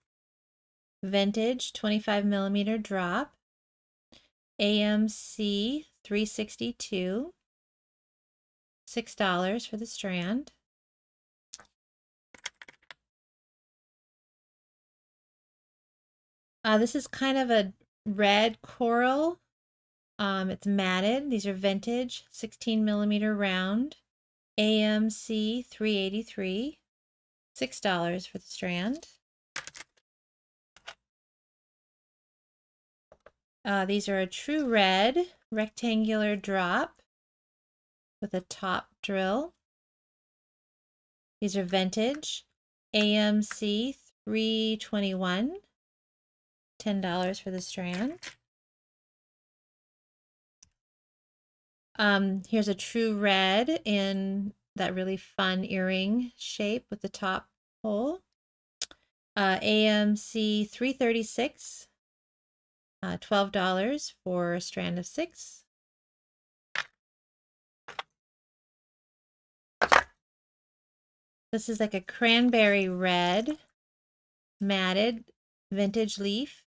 vintage 25 millimeter drop, AMC 362, $6 for the strand. This is kind of a red coral. It's matted. These are vintage, 16 millimeter round, AMC 383, $6 for the strand. These are a true red rectangular drop with a top drill. These are vintage, AMC 321, $10 for the strand. Here's a true red in that really fun earring shape with the top hole. AMC 336, $12 for a strand of 6. This is like a cranberry red matted vintage leaf.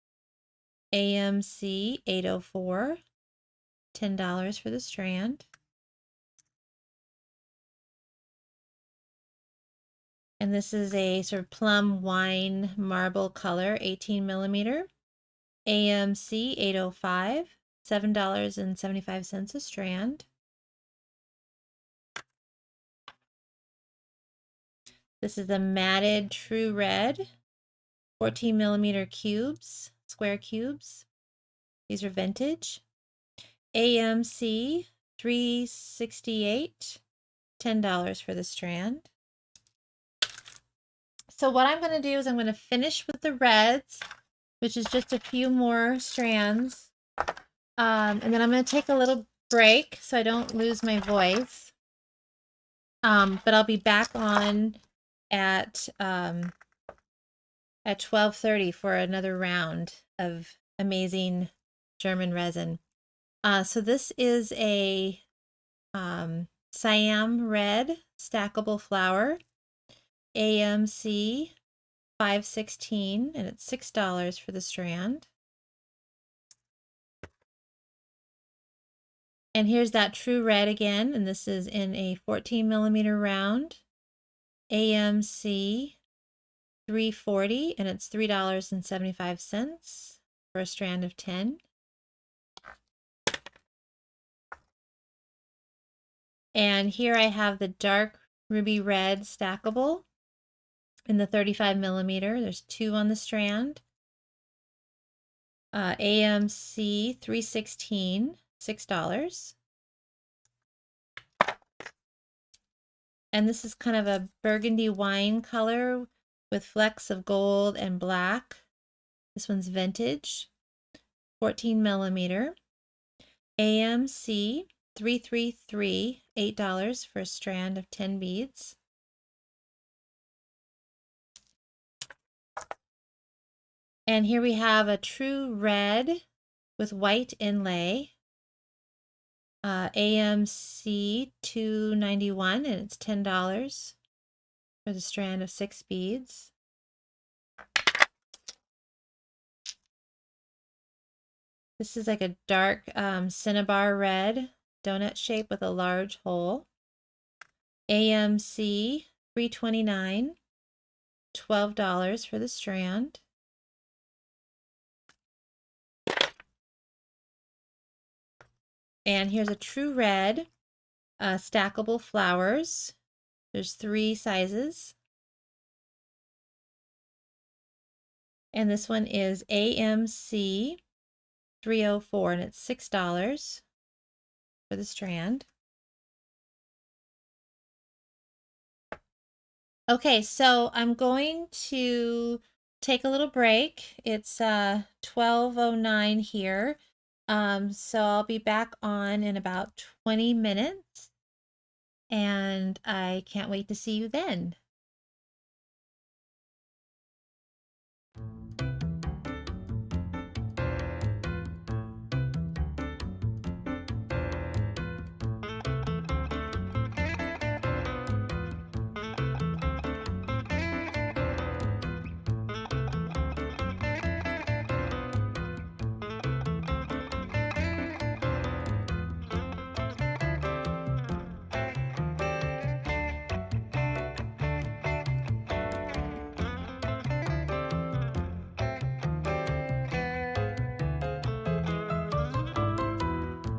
AMC 804, $10 for the strand. And this is a sort of plum wine marble color, 18 millimeter. AMC 805, $7.75 a strand. This is a matted true red, 14 millimeter cubes, square cubes. These are vintage. AMC 368, $10 for the strand. So what I'm going to do is I'm going to finish with the reds, which is just a few more strands. And then I'm going to take a little break so I don't lose my voice. But I'll be back on at 12:30 for another round of amazing German resin. So this is a Siam red stackable flower, AMC 516, and it's $6 for the strand. And here's that true red again, and this is in a 14 millimeter round, AMC 340, and it's $3.75 for a strand of 10. And here I have the dark ruby red stackable in the 35 millimeter. There's 2 on the strand. AMC 316, $6. And this is kind of a burgundy wine color with flecks of gold and black. This one's vintage, 14 millimeter. AMC 333, $8 for a strand of 10 beads. And here we have a true red with white inlay, AMC 291, and it's $10 for the strand of 6 beads. This is like a dark cinnabar red donut shape with a large hole, AMC 329, $12 for the strand. And here's a true red, stackable flowers. There's 3 sizes. And this one is AMC 304, and it's $6 for the strand. Okay, so I'm going to take a little break. It's 12:09 here. So I'll be back on in about 20 minutes, and I can't wait to see you then.